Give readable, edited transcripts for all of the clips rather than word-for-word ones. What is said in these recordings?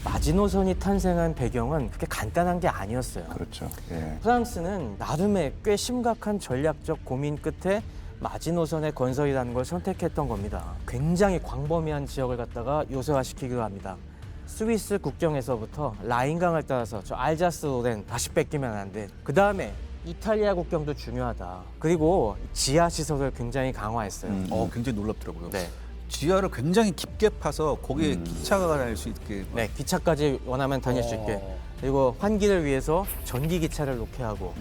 마지노선이 탄생한 배경은 그렇게 간단한 게 아니었어요. 그렇죠. 예. 프랑스는 나름의 꽤 심각한 전략적 고민 끝에 마지노선의 건설이라는 걸 선택했던 겁니다. 굉장히 광범위한 지역을 갖다가 요새화시키기로 합니다. 스위스 국경에서부터 라인강을 따라서 저 알자스 로렌 다시 뺏기면 안 돼. 그 다음에 이탈리아 국경도 중요하다. 그리고 지하 시설을 굉장히 강화했어요. 굉장히 놀랍더라고요. 네. 지하를 굉장히 깊게 파서 거기에 기차가 다닐 수 있게. 네, 기차까지 원하면 다닐 수 있게. 그리고 환기를 위해서 전기 기차를 놓게 하고.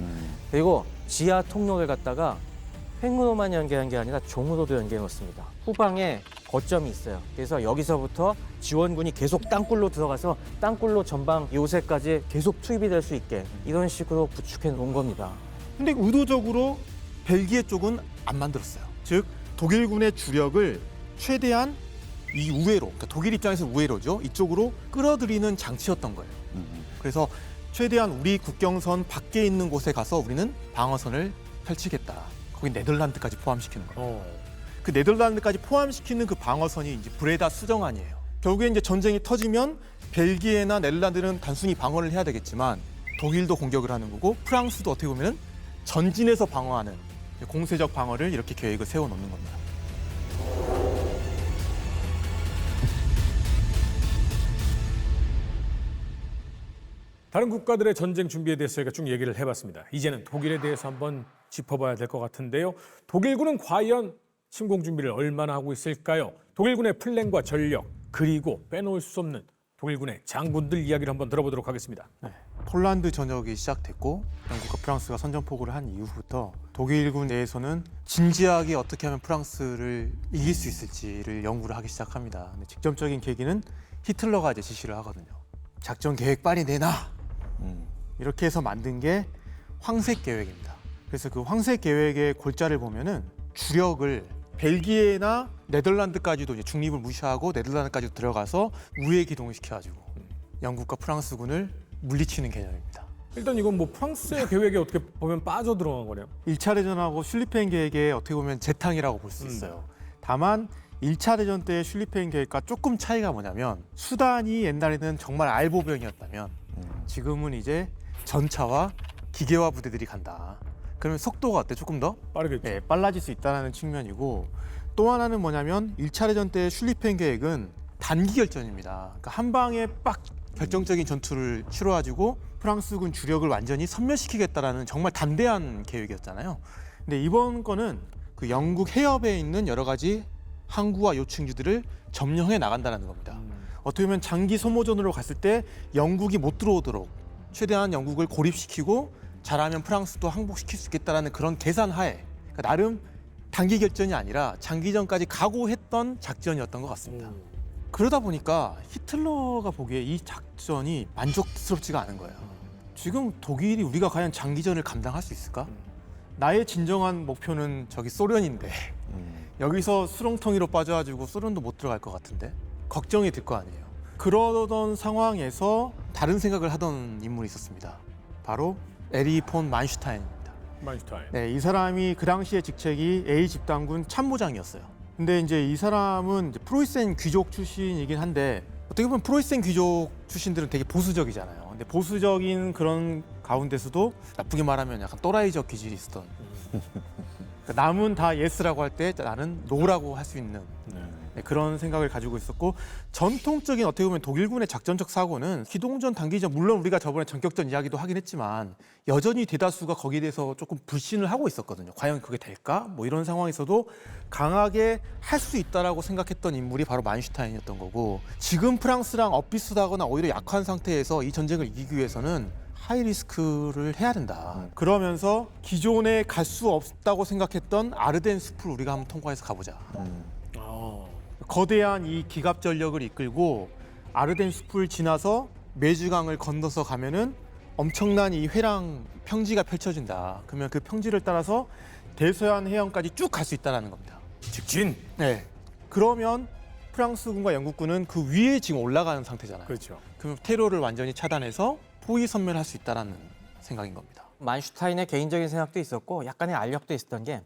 그리고 지하 통로를 갖다가 횡으로만 연결한 게 아니라 종으로도 연결해 놓습니다. 후방에 거점이 있어요. 그래서 여기서부터 지원군이 계속 땅굴로 들어가서 땅굴로 전방 요새까지 계속 투입이 될 수 있게 이런 식으로 구축해 놓은 겁니다. 근데 의도적으로 벨기에 쪽은 안 만들었어요. 즉 독일군의 주력을 최대한 이 우회로, 그러니까 독일 입장에서 우회로죠. 이쪽으로 끌어들이는 장치였던 거예요. 그래서 최대한 우리 국경선 밖에 있는 곳에 가서 우리는 방어선을 펼치겠다. 거기 네덜란드까지 포함시키는 거예요. 그 네덜란드까지 포함시키는 그 방어선이 이제 브레다 수정안이에요. 결국에 이제 전쟁이 터지면 벨기에나 네덜란드는 단순히 방어를 해야 되겠지만 독일도 공격을 하는 거고 프랑스도 어떻게 보면 전진해서 방어하는 공세적 방어를 이렇게 계획을 세워놓는 겁니다. 다른 국가들의 전쟁 준비에 대해서 저희가 쭉 얘기를 해봤습니다. 이제는 독일에 대해서 한번 짚어봐야 될 것 같은데요. 독일군은 과연 침공 준비를 얼마나 하고 있을까요? 독일군의 플랜과 전력, 그리고 빼놓을 수 없는 독일군의 장군들 이야기를 한번 들어보도록 하겠습니다. 폴란드 전역이 시작됐고 영국과 프랑스가 선전포고를 한 이후부터 독일군 내에서는 진지하게 어떻게 하면 프랑스를 이길 수 있을지를 연구를 하기 시작합니다. 근데 직접적인 계기는 히틀러가 이제 지시를 하거든요. 작전 계획 빨리 내놔. 이렇게 해서 만든 게 황색 계획입니다. 그래서 그 황색 계획의 골자를 보면은 주력을 벨기에나 네덜란드까지도 이제 중립을 무시하고 네덜란드까지 들어가서 우회 기동을 시켜가지고 영국과 프랑스군을 물리치는 개념입니다. 일단 이건 뭐 프랑스의 계획에 어떻게 보면 빠져 들어간 거네요. 1차 대전하고 슐리펜 계획의 어떻게 보면 재탕이라고 볼 수 있어요. 다만 1차 대전 때의 슐리펜 계획과 조금 차이가 뭐냐면 수단이 옛날에는 정말 알보병이었다면 지금은 이제 전차와 기계화 부대들이 간다. 그러면 속도가 어때? 조금 더? 빠르겠죠. 네, 빨라질 수 있다는 측면이고 또 하나는 뭐냐면 1차 대전 때 슐리펜 계획은 단기 결전입니다. 그러니까 한 방에 빡 결정적인 전투를 치러가지고 프랑스군 주력을 완전히 섬멸시키겠다라는 정말 담대한 계획이었잖아요. 근데 이번 거는 그 영국 해협에 있는 여러 가지 항구와 요충지들을 점령해 나간다는 겁니다. 어떻게 보면 장기 소모전으로 갔을 때 영국이 못 들어오도록 최대한 영국을 고립시키고 잘하면 프랑스도 항복시킬 수 있겠다라는 그런 계산하에 그러니까 나름 단기 결전이 아니라 장기전까지 각오했던 작전이었던 것 같습니다. 그러다 보니까 히틀러가 보기에 이 작전이 만족스럽지가 않은 거예요. 지금 독일이 우리가 과연 장기전을 감당할 수 있을까? 나의 진정한 목표는 저기 소련인데 여기서 수렁텅이로 빠져가지고 소련도 못 들어갈 것 같은데 걱정이 될 거 아니에요. 그러던 상황에서 다른 생각을 하던 인물이 있었습니다. 바로 에리 폰 만슈타인입니다. 만슈타인. 네, 이 사람이 그 당시의 직책이 A 집단군 참모장이었어요. 근데 이제 이 사람은 이제 프로이센 귀족 출신이긴 한데 어떻게 보면 프로이센 귀족 출신들은 되게 보수적이잖아요. 근데 보수적인 그런 가운데서도 나쁘게 말하면 약간 또라이적 기질이 있었던. 그러니까 남은 다 예스라고 할 때 나는 노라고 할 수 있는 네, 그런 생각을 가지고 있었고 전통적인 어떻게 보면 독일군의 작전적 사고는 기동전, 단기전 물론 우리가 저번에 전격전 이야기도 하긴 했지만 여전히 대다수가 거기에 대해서 조금 불신을 하고 있었거든요. 과연 그게 될까? 뭐 이런 상황에서도 강하게 할 수 있다라고 생각했던 인물이 바로 만슈타인이었던 거고 지금 프랑스랑 엇비슷하거나 오히려 약한 상태에서 이 전쟁을 이기기 위해서는 하이리스크를 해야 된다. 그러면서 기존에 갈 수 없다고 생각했던 아르덴 숲을 우리가 한번 통과해서 가보자. 거대한 이 기갑 전력을 이끌고 아르덴 숲을 지나서 메주강을 건너서 가면은 엄청난 이 회랑 평지가 펼쳐진다. 그러면 그 평지를 따라서 대서양 해역까지 쭉 갈 수 있다는 겁니다. 직진. 네. 그러면 프랑스군과 영국군은 그 위에 지금 올라가는 상태잖아요. 그렇죠. 그럼 테러를 완전히 차단해서 포위 섬멸할 수 있다는 생각인 겁니다. 만슈타인의 개인적인 생각도 있었고 약간의 알력도 있었던 게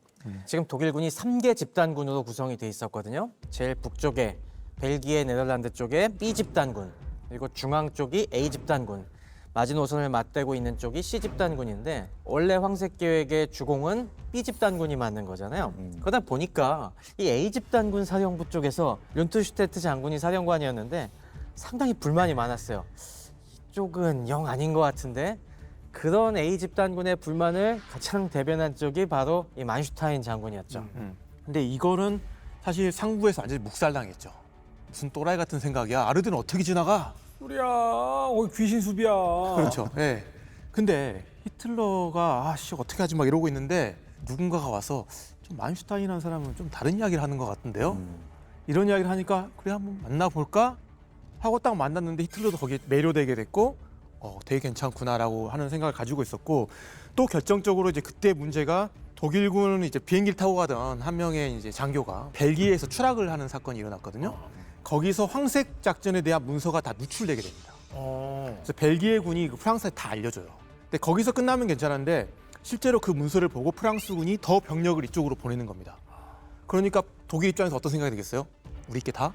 지금 독일군이 3개 집단군으로 구성이 돼 있었거든요. 제일 북쪽에 벨기에, 네덜란드 쪽에 B 집단군, 그리고 중앙 쪽이 A 집단군, 마지노선을 맞대고 있는 쪽이 C 집단군인데 원래 황색 계획의 주공은 B 집단군이 맞는 거잖아요. 그러다 보니까 이 A 집단군 사령부 쪽에서 륜트슈테트 장군이 사령관이었는데 상당히 불만이 많았어요. 이쪽은 영 아닌 것 같은데. 그런 A 집단군의 불만을 가장 대변한 쪽이 바로 이 만슈타인 장군이었죠. 근데 이거는 사실 상부에서 완전히 묵살당했죠. 무슨 또라이 같은 생각이야. 아르덴 어떻게 지나가? 소리야, 귀신 숲이야. 그렇죠. 예. 근데 히틀러가 아씨 어떻게 하지 막 이러고 있는데 누군가가 와서 좀 만슈타인이라는 사람은 좀 다른 이야기를 하는 것 같은데요. 이런 이야기를 하니까 그래 한번 만나볼까 하고 딱 만났는데 히틀러도 거기에 매료되게 됐고 되게 괜찮구나라고 하는 생각을 가지고 있었고 또 결정적으로 이제 그때 문제가 독일군은 이제 비행기를 타고 가던 한 명의 이제 장교가 벨기에에서 추락을 하는 사건이 일어났거든요. 거기서 황색 작전에 대한 문서가 다 누출되게 됩니다. 그래서 벨기에 군이 프랑스에 다 알려줘요. 근데 거기서 끝나면 괜찮은데 실제로 그 문서를 보고 프랑스군이 더 병력을 이쪽으로 보내는 겁니다. 그러니까 독일 입장에서 어떤 생각이 들겠어요? 우리 게 다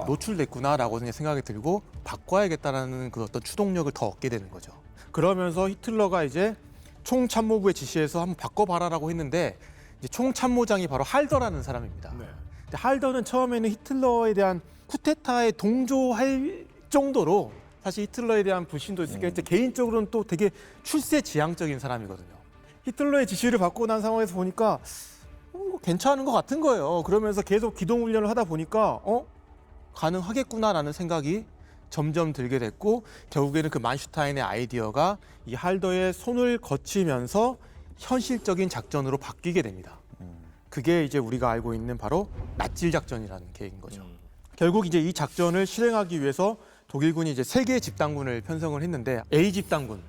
노출됐구나라고 생각이 들고 바꿔야겠다라는 그 어떤 추동력을 더 얻게 되는 거죠. 그러면서 히틀러가 이제 총참모부의 지시에서 한번 바꿔봐라라고 했는데 이제 총참모장이 바로 할더라는 사람입니다. 네. 근데 할더는 처음에는 히틀러에 대한 쿠데타에 동조할 정도로 사실 히틀러에 대한 불신도 있으니까 개인적으로는 또 되게 출세지향적인 사람이거든요. 히틀러의 지시를 받고 난 상황에서 보니까 괜찮은 것 같은 거예요. 그러면서 계속 기동훈련을 하다 보니까 가능하겠구나라는 생각이 점점 들게 됐고 결국에는 그 만슈타인의 아이디어가 이 할더의 손을 거치면서 현실적인 작전으로 바뀌게 됩니다. 그게 이제 우리가 알고 있는 바로 낫질 작전이라는 계획인 거죠. 결국 이제 이 작전을 실행하기 위해서 독일군이 이제 세 개의 집단군을 편성을 했는데 A 집단군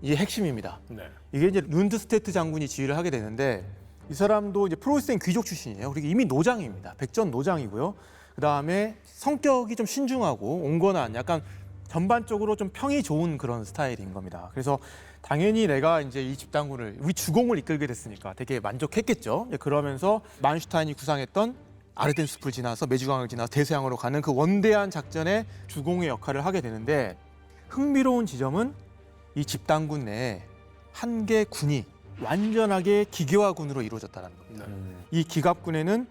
이게 핵심입니다. 네. 이게 이제 룬드스테트 장군이 지휘를 하게 되는데 이 사람도 이제 프로이센 귀족 출신이에요. 그리고 이미 노장입니다. 백전 노장이고요. 그 다음에 성격이 좀 신중하고 온건한 약간 전반적으로 좀 평이 좋은 그런 스타일인 겁니다. 그래서 당연히 내가 이제 이 집단군을 우리 주공을 이끌게 됐으니까 되게 만족했겠죠. 그러면서 만슈타인이 구상했던 아르덴 숲을 지나서 메주강을 지나서 대서양으로 가는 그 원대한 작전의 주공의 역할을 하게 되는데 흥미로운 지점은 이 집단군 내에 한 개 군이 완전하게 기계화군으로 이루어졌다는 겁니다. 이 기갑군에는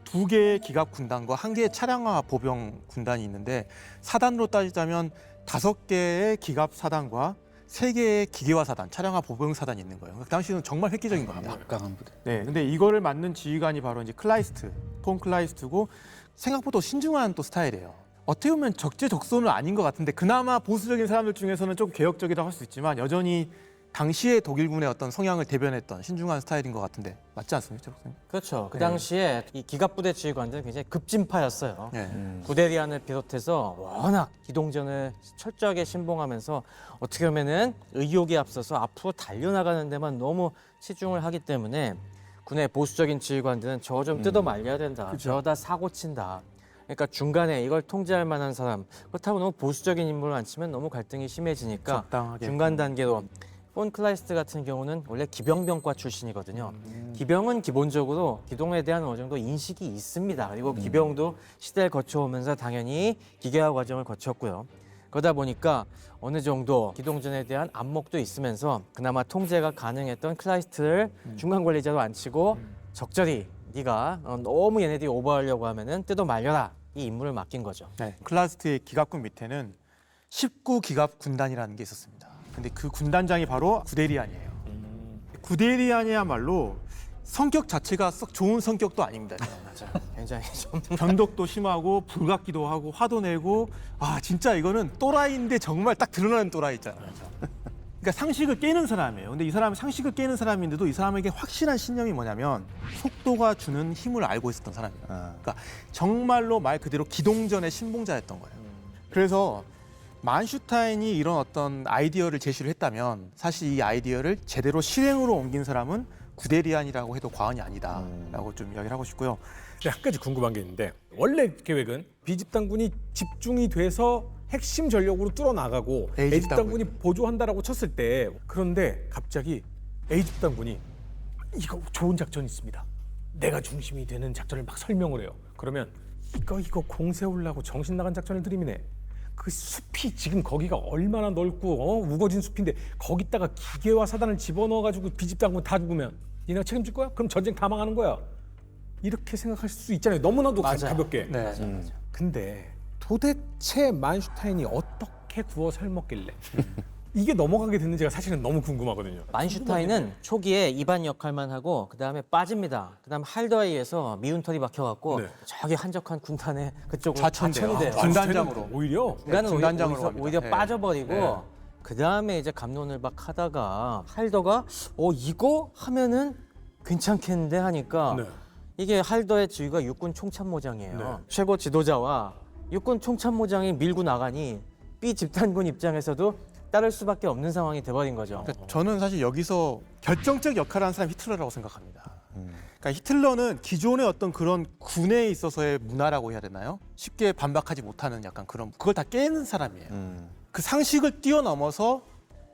두 개의 기갑 군단과 한 개의 차량화 보병 군단이 있는데 사단으로 따지자면 5개의 기갑 사단과 3개의 기계화 사단, 차량화 보병 사단이 있는 거예요. 그 당시는 정말 획기적인 겁니다. 강한 부대. 네, 근데 이거를 맡는 지휘관이 바로 이제 클라이스트, 폰 클라이스트고 생각보다 신중한 또 스타일이에요. 어떻게 보면 적재적소는 아닌 것 같은데 그나마 보수적인 사람들 중에서는 좀 개혁적이라고 할 수 있지만 여전히 당시의 독일군의 어떤 성향을 대변했던 신중한 스타일인 것 같은데 맞지 않습니까, 박사님? 그렇죠. 그 네. 당시에 이 기갑부대 지휘관들은 굉장히 급진파였어요. 네. 구데리안을 비롯해서 워낙 기동전을 철저하게 신봉하면서 어떻게 보면은 의욕에 앞서서 앞으로 달려나가는 데만 너무 치중을 하기 때문에 군의 보수적인 지휘관들은 저거 좀 뜯어 말려야 된다. 저러다 사고 친다. 그러니까 중간에 이걸 통제할 만한 사람, 그렇다고 너무 보수적인 인물을 앉히면 너무 갈등이 심해지니까 적당하게. 중간 단계로 폰 클라이스트 같은 경우는 원래 기병병과 출신이거든요. 기병은 기본적으로 기동에 대한 어느 정도 인식이 있습니다. 그리고 기병도 시대를 거쳐오면서 당연히 기계화 과정을 거쳤고요. 그러다 보니까 어느 정도 기동전에 대한 안목도 있으면서 그나마 통제가 가능했던 클라이스트를 중간 관리자로 앉히고 적절히 네가 너무 얘네들이 오버하려고 하면은 뜯어 말려라 이 임무를 맡긴 거죠. 네. 클라이스트의 기갑군 밑에는 19기갑 군단이라는 게 있었습니다. 근데 그 군단장이 바로 구데리안이에요. 구데리안이야말로 성격 자체가 썩 좋은 성격도 아닙니다. 맞아요. 굉장히 좀 변덕도 심하고 불같기도 하고 화도 내고 진짜 이거는 또라이인데 정말 딱 드러나는 또라이 있잖아요. 그러니까 상식을 깨는 사람이에요. 근데 이 사람은 상식을 깨는 사람인데도 이 사람에게 확실한 신념이 뭐냐면 속도가 주는 힘을 알고 있었던 사람이에요. 그러니까 정말로 말 그대로 기동전의 신봉자였던 거예요. 그래서 만슈타인이 이런 어떤 아이디어를 제시를 했다면 사실 이 아이디어를 제대로 실행으로 옮긴 사람은 구데리안이라고 해도 과언이 아니다라고 좀 이야기를 하고 싶고요. 근데 한 가지 궁금한 게 있는데 원래 계획은 B집단군이 집중이 돼서 핵심 전력으로 뚫어나가고 A집단군이 보조한다라고 쳤을 때 그런데 갑자기 A집단군이 이거 좋은 작전이 있습니다. 내가 중심이 되는 작전을 막 설명을 해요. 그러면 이거 공 세우려고 정신 나간 작전을 들이미네. 그 숲이 지금 거기가 얼마나 넓고 우거진 숲인데 거기다가 기계와 사단을 집어넣어가지고 비집당하면 다 죽으면 니네가 책임질 거야? 그럼 전쟁 다 망하는 거야. 이렇게 생각할 수 있잖아요. 너무나도 가볍게. 네. 근데 도대체 만슈타인이 어떻게 구워 삶았길래 이게 넘어가게 됐는지가 사실은 너무 궁금하거든요. 만슈타인은 초기에 이반 역할만 하고 그다음에 빠집니다. 그다음 할더에 의해서 미운 털이 박혀갖고 네. 저기 한적한 군단에 그쪽으로 좌천돼요. 좌천이 돼요. 군단장으로. 오히려 중간은 군단장으로 오히려 갑니다. 빠져버리고 네. 그다음에 이제 갑론을박 하다가 할더가 이거 하면은 괜찮겠는데 하니까 네. 이게 할더의 지위가 육군 총참모장이에요. 네. 최고 지도자와 육군 총참모장이 밀고 나가니 B 집단군 입장에서도 따를 수밖에 없는 상황이 돼버린 거죠. 그러니까 저는 사실 여기서 결정적 역할을 한 사람이 히틀러라고 생각합니다. 그러니까 히틀러는 기존의 어떤 그런 군에 있어서의 문화라고 해야 되나요? 쉽게 반박하지 못하는 약간 그런 그걸 다 깨는 사람이에요. 그 상식을 뛰어넘어서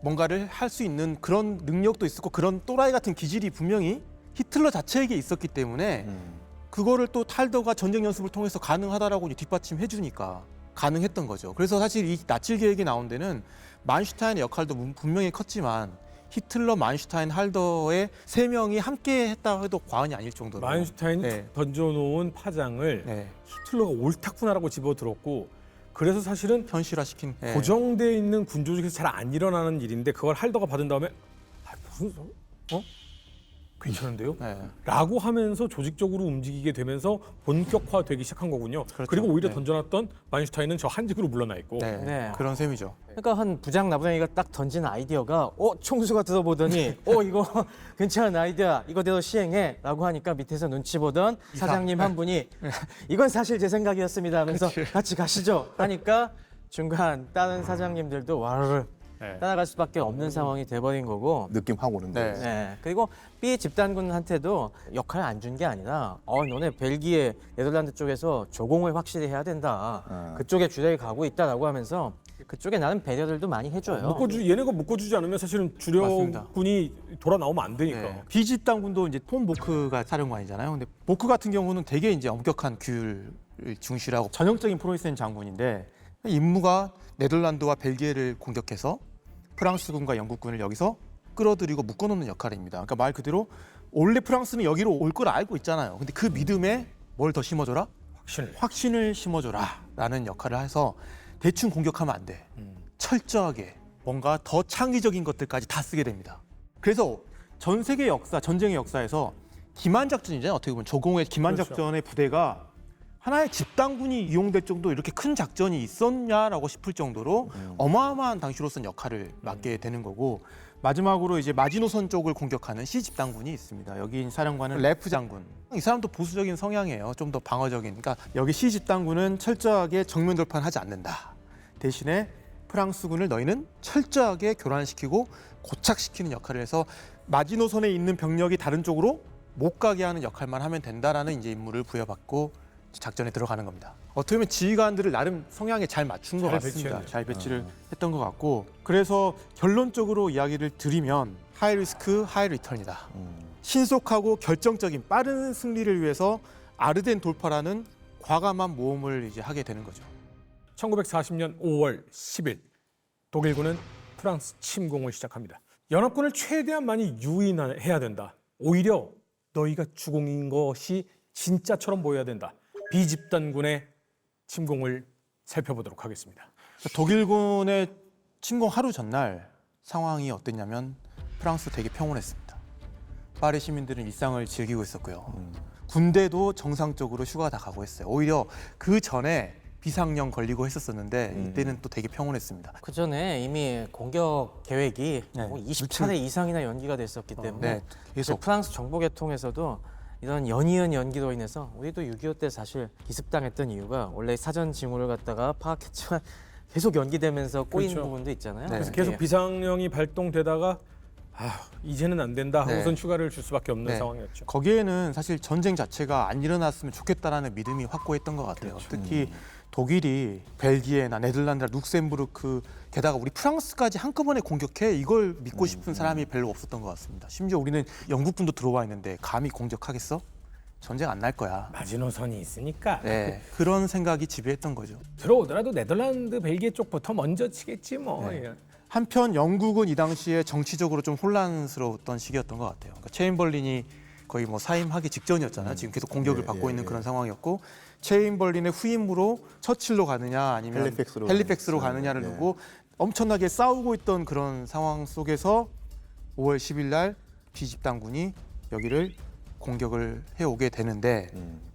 뭔가를 할 수 있는 그런 능력도 있었고 그런 또라이 같은 기질이 분명히 히틀러 자체에게 있었기 때문에 그거를 또 탈더가 전쟁 연습을 통해서 가능하다라고 이제 뒷받침해 주니까 가능했던 거죠. 그래서 사실 이 나치 계획이 나온 데는 만슈타인의 역할도 분명히 컸지만 히틀러, 만슈타인, 할더의 세 명이 함께 했다 해도 과언이 아닐 정도로 만슈타인이 네. 던져놓은 파장을 네. 히틀러가 옳다구나라고 집어들었고 그래서 사실은 현실화시킨 네. 고정되어 있는 군 조직에서 잘 안 일어나는 일인데 그걸 할더가 받은 다음에 무슨 괜찮은데요? 네. 라고 하면서 조직적으로 움직이게 되면서 본격화되기 시작한 거군요. 그렇죠. 그리고 오히려 네. 던져놨던 만슈타인은 저 한직으로 물러나 있고 네. 네. 그런 셈이죠. 그러니까 한 부장 나부장이가 딱 던진 아이디어가 총수가 들어보더니 이거 괜찮은 아이디어 이거대로 시행해라고 하니까 밑에서 눈치 보던 사장님 한 분이 이건 사실 제 생각이었습니다 하면서 같이 가시죠 하니까 중간 다른 사장님들도 와르르 네. 따라갈 수밖에 없는 상황이 돼버린 거고 느낌 확 오는데. 네. 네. 그리고 B 집단군한테도 역할을 안 준 게 아니라 너네 벨기에 네덜란드 쪽에서 조공을 확실히 해야 된다. 그쪽에 주력이 가고 있다라고 하면서 그쪽에 나름 배려들도 많이 해줘요. 얘네가 묶어주지 않으면 사실은 주력군이 돌아 나오면 안 되니까. 네. B 집단군도 이제 폰 보크가 사령관이잖아요. 근데 보크 같은 경우는 되게 이제 엄격한 규율을 중시하고 전형적인 프로이센 장군인데 임무가 네덜란드와 벨기에를 공격해서 프랑스군과 영국군을 여기서 끌어들이고 묶어놓는 역할입니다. 그러니까 말 그대로 원래 프랑스는 여기로 올 걸 알고 있잖아요. 근데 그 믿음에 뭘 더 심어줘라? 확신을 심어줘라라는 역할을 해서 대충 공격하면 안 돼. 철저하게 뭔가 더 창의적인 것들까지 다 쓰게 됩니다. 그래서 전 세계 역사, 전쟁의 역사에서 기만 작전이잖아요. 어떻게 보면 조공의 기만 작전의 부대가 하나의 집단군이 이용될 정도 이렇게 큰 작전이 있었냐라고 싶을 정도로 어마어마한 당시로서는 역할을 맡게 되는 거고 마지막으로 이제 마지노선 쪽을 공격하는 C 집단군이 있습니다. 여기 사령관은 레프 장군. 이 사람도 보수적인 성향이에요. 좀 더 방어적인. 그러니까 여기 C 집단군은 철저하게 정면 돌파는 하지 않는다. 대신에 프랑스군을 너희는 철저하게 교란시키고 고착시키는 역할을 해서 마지노선에 있는 병력이 다른 쪽으로 못 가게 하는 역할만 하면 된다라는 이제 임무를 부여받고 작전에 들어가는 겁니다. 어떻게 보면 지휘관들을 나름 성향에 잘 맞춘 것 잘 같습니다. 배치했네요. 잘 배치를 했던 것 같고 그래서 결론적으로 이야기를 드리면 하이 리스크, 하이 리턴이다. 신속하고 결정적인 빠른 승리를 위해서 아르덴 돌파라는 과감한 모험을 이제 하게 되는 거죠. 1940년 5월 10일 독일군은 프랑스 침공을 시작합니다. 연합군을 최대한 많이 유인해야 된다. 오히려 너희가 주공인 것이 진짜처럼 보여야 된다. 비집단군의 침공을 살펴보도록 하겠습니다. 독일군의 침공 하루 전날 상황이 어땠냐면 프랑스 되게 평온했습니다. 파리 시민들은 일상을 즐기고 있었고요. 군대도 정상적으로 휴가 다 가고 했어요. 오히려 그 전에 비상령 걸리고 했었는데 이때는 또 되게 평온했습니다. 그 전에 이미 공격 계획이 네. 20차례 이상이나 연기가 됐었기 때문에 네, 계속. 프랑스 정보계통에서도 이런 연이은 연기로 인해서 우리도 6.25 때 사실 기습당했던 이유가 원래 사전 징후를 갖다가 파악했지만 계속 연기되면서 꼬인 그렇죠. 부분도 있잖아요. 네. 그래서 계속 예. 비상령이 발동되다가 이제는 안 된다 하고선 네. 휴가를 줄 수밖에 없는 네. 상황이었죠. 거기에는 사실 전쟁 자체가 안 일어났으면 좋겠다라는 믿음이 확고했던 것 같아요. 특히 독일이 벨기에나 네덜란드나 룩셈부르크 게다가 우리 프랑스까지 한꺼번에 공격해 이걸 믿고 싶은 사람이 별로 없었던 것 같습니다. 심지어 우리는 영국군도 들어와 있는데 감히 공격하겠어? 전쟁 안 날 거야. 마지노선이 있으니까 네, 그런 생각이 지배했던 거죠. 들어오더라도 네덜란드, 벨기에 쪽부터 먼저 치겠지 뭐. 네. 예. 한편 영국은 이 당시에 정치적으로 좀 혼란스러웠던 시기였던 것 같아요. 그러니까 체인벌린이 거의 뭐 사임하기 직전이었잖아요. 지금 계속 공격을 받고 있는 그런 상황이었고 체인벌린의 후임으로 처칠로 가느냐 아니면 헬리팩스로 가느냐를 두고 엄청나게 싸우고 있던 그런 상황 속에서 5월 10일 날 비집단군이 여기를 공격을 해오게 되는데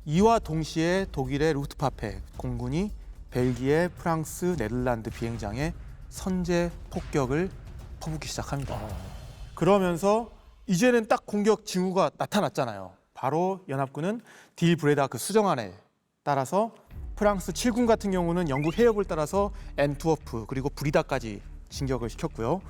이와 동시에 독일의 루프트와페 공군이 벨기에, 프랑스, 네덜란드 비행장에 선제 폭격을 퍼붓기 시작합니다. 그러면서 이제는 딱 공격 징후가 나타났잖아요. 바로 연합군은 딜 브레다 그 수정안에 따라서 프랑스 7군 같은 경우는 영국 해협을 따라서 앤트워프 그리고 브리다까지 진격을 시켰고요.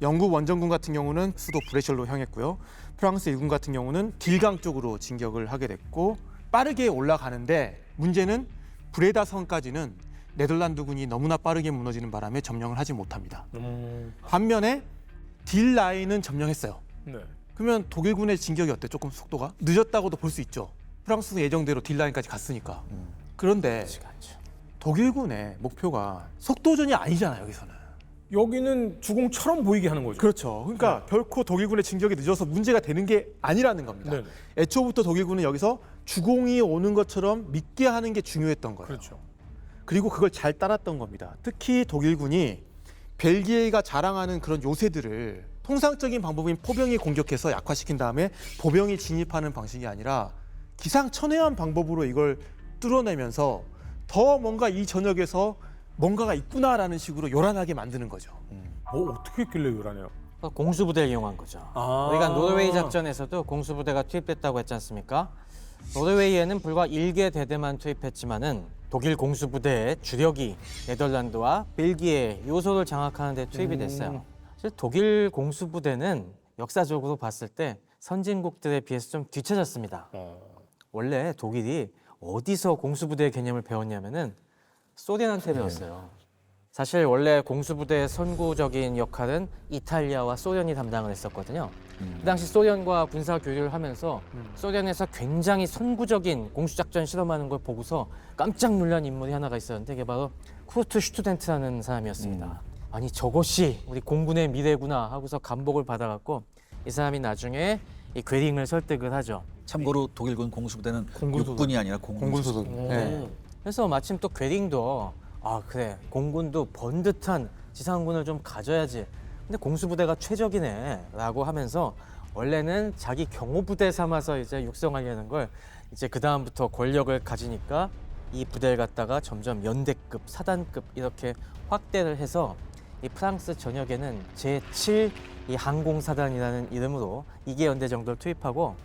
영국 원정군 같은 경우는 수도 브레셜로 향했고요. 프랑스 1군 같은 경우는 딜강 쪽으로 진격을 하게 됐고 빠르게 올라가는데 문제는 브레다 선까지는 네덜란드군이 너무나 빠르게 무너지는 바람에 점령을 하지 못합니다. 반면에 딜 라인은 점령했어요. 네. 그러면 독일군의 진격이 어때? 조금 속도가 늦었다고도 볼 수 있죠. 프랑스 예정대로 딜 라인까지 갔으니까. 그런데 독일군의 목표가 속도전이 아니잖아요. 여기서는. 여기는 주공처럼 보이게 하는 거죠. 그렇죠. 그러니까 결코 독일군의 진격이 늦어서 문제가 되는 게 아니라는 겁니다. 네. 애초부터 독일군은 여기서 주공이 오는 것처럼 믿게 하는 게 중요했던 거예요. 그렇죠. 그리고 그걸 잘 따랐던 겁니다. 특히 독일군이 벨기에가 자랑하는 그런 요새들을 통상적인 방법인 포병이 공격해서 약화시킨 다음에 보병이 진입하는 방식이 아니라 기상천외한 방법으로 이걸 뚫어내면서 더 뭔가 이 전역에서 뭔가가 있구나라는 식으로 요란하게 만드는 거죠. 어떻게 했길래 요란해요? 공수부대를 이용한 거죠. 우리가 노르웨이 작전에서도 공수부대가 투입됐다고 했지 않습니까? 노르웨이에는 불과 1개 대대만 투입했지만은 독일 공수부대의 주력이 네덜란드와 벨기에 요소를 장악하는 데 투입이 됐어요. 사실 독일 공수부대는 역사적으로 봤을 때 선진국들에 비해서 좀 뒤처졌습니다. 원래 독일이 어디서 공수부대의 개념을 배웠냐면은 소련한테 배웠어요. 사실 원래 공수부대의 선구적인 역할은 이탈리아와 소련이 담당을 했었거든요. 그 당시 소련과 군사 교류를 하면서 소련에서 굉장히 선구적인 공수작전 실험하는 걸 보고서 깜짝 놀란 인물이 하나가 있었는데 그게 바로 쿠르트 슈투덴트라는 사람이었습니다. 아니 저것이 우리 공군의 미래구나 하고서 감복을 받아갖고 이 사람이 나중에 이 괴링을 설득을 하죠. 참고로 독일군 공수부대는 육군이 아니라 공군소속. 네. 그래서 마침 또 괴링도 아 그래 공군도 번듯한 지상군을 좀 가져야지. 근데 공수부대가 최적이네라고 하면서 원래는 자기 경호부대 삼아서 이제 육성하려는 걸 이제 그 다음부터 권력을 가지니까 이 부대를 갖다가 점점 연대급, 사단급 이렇게 확대를 해서 이 프랑스 전역에는 제7 이 항공사단이라는 이름으로 2개 연대 정도를 투입하고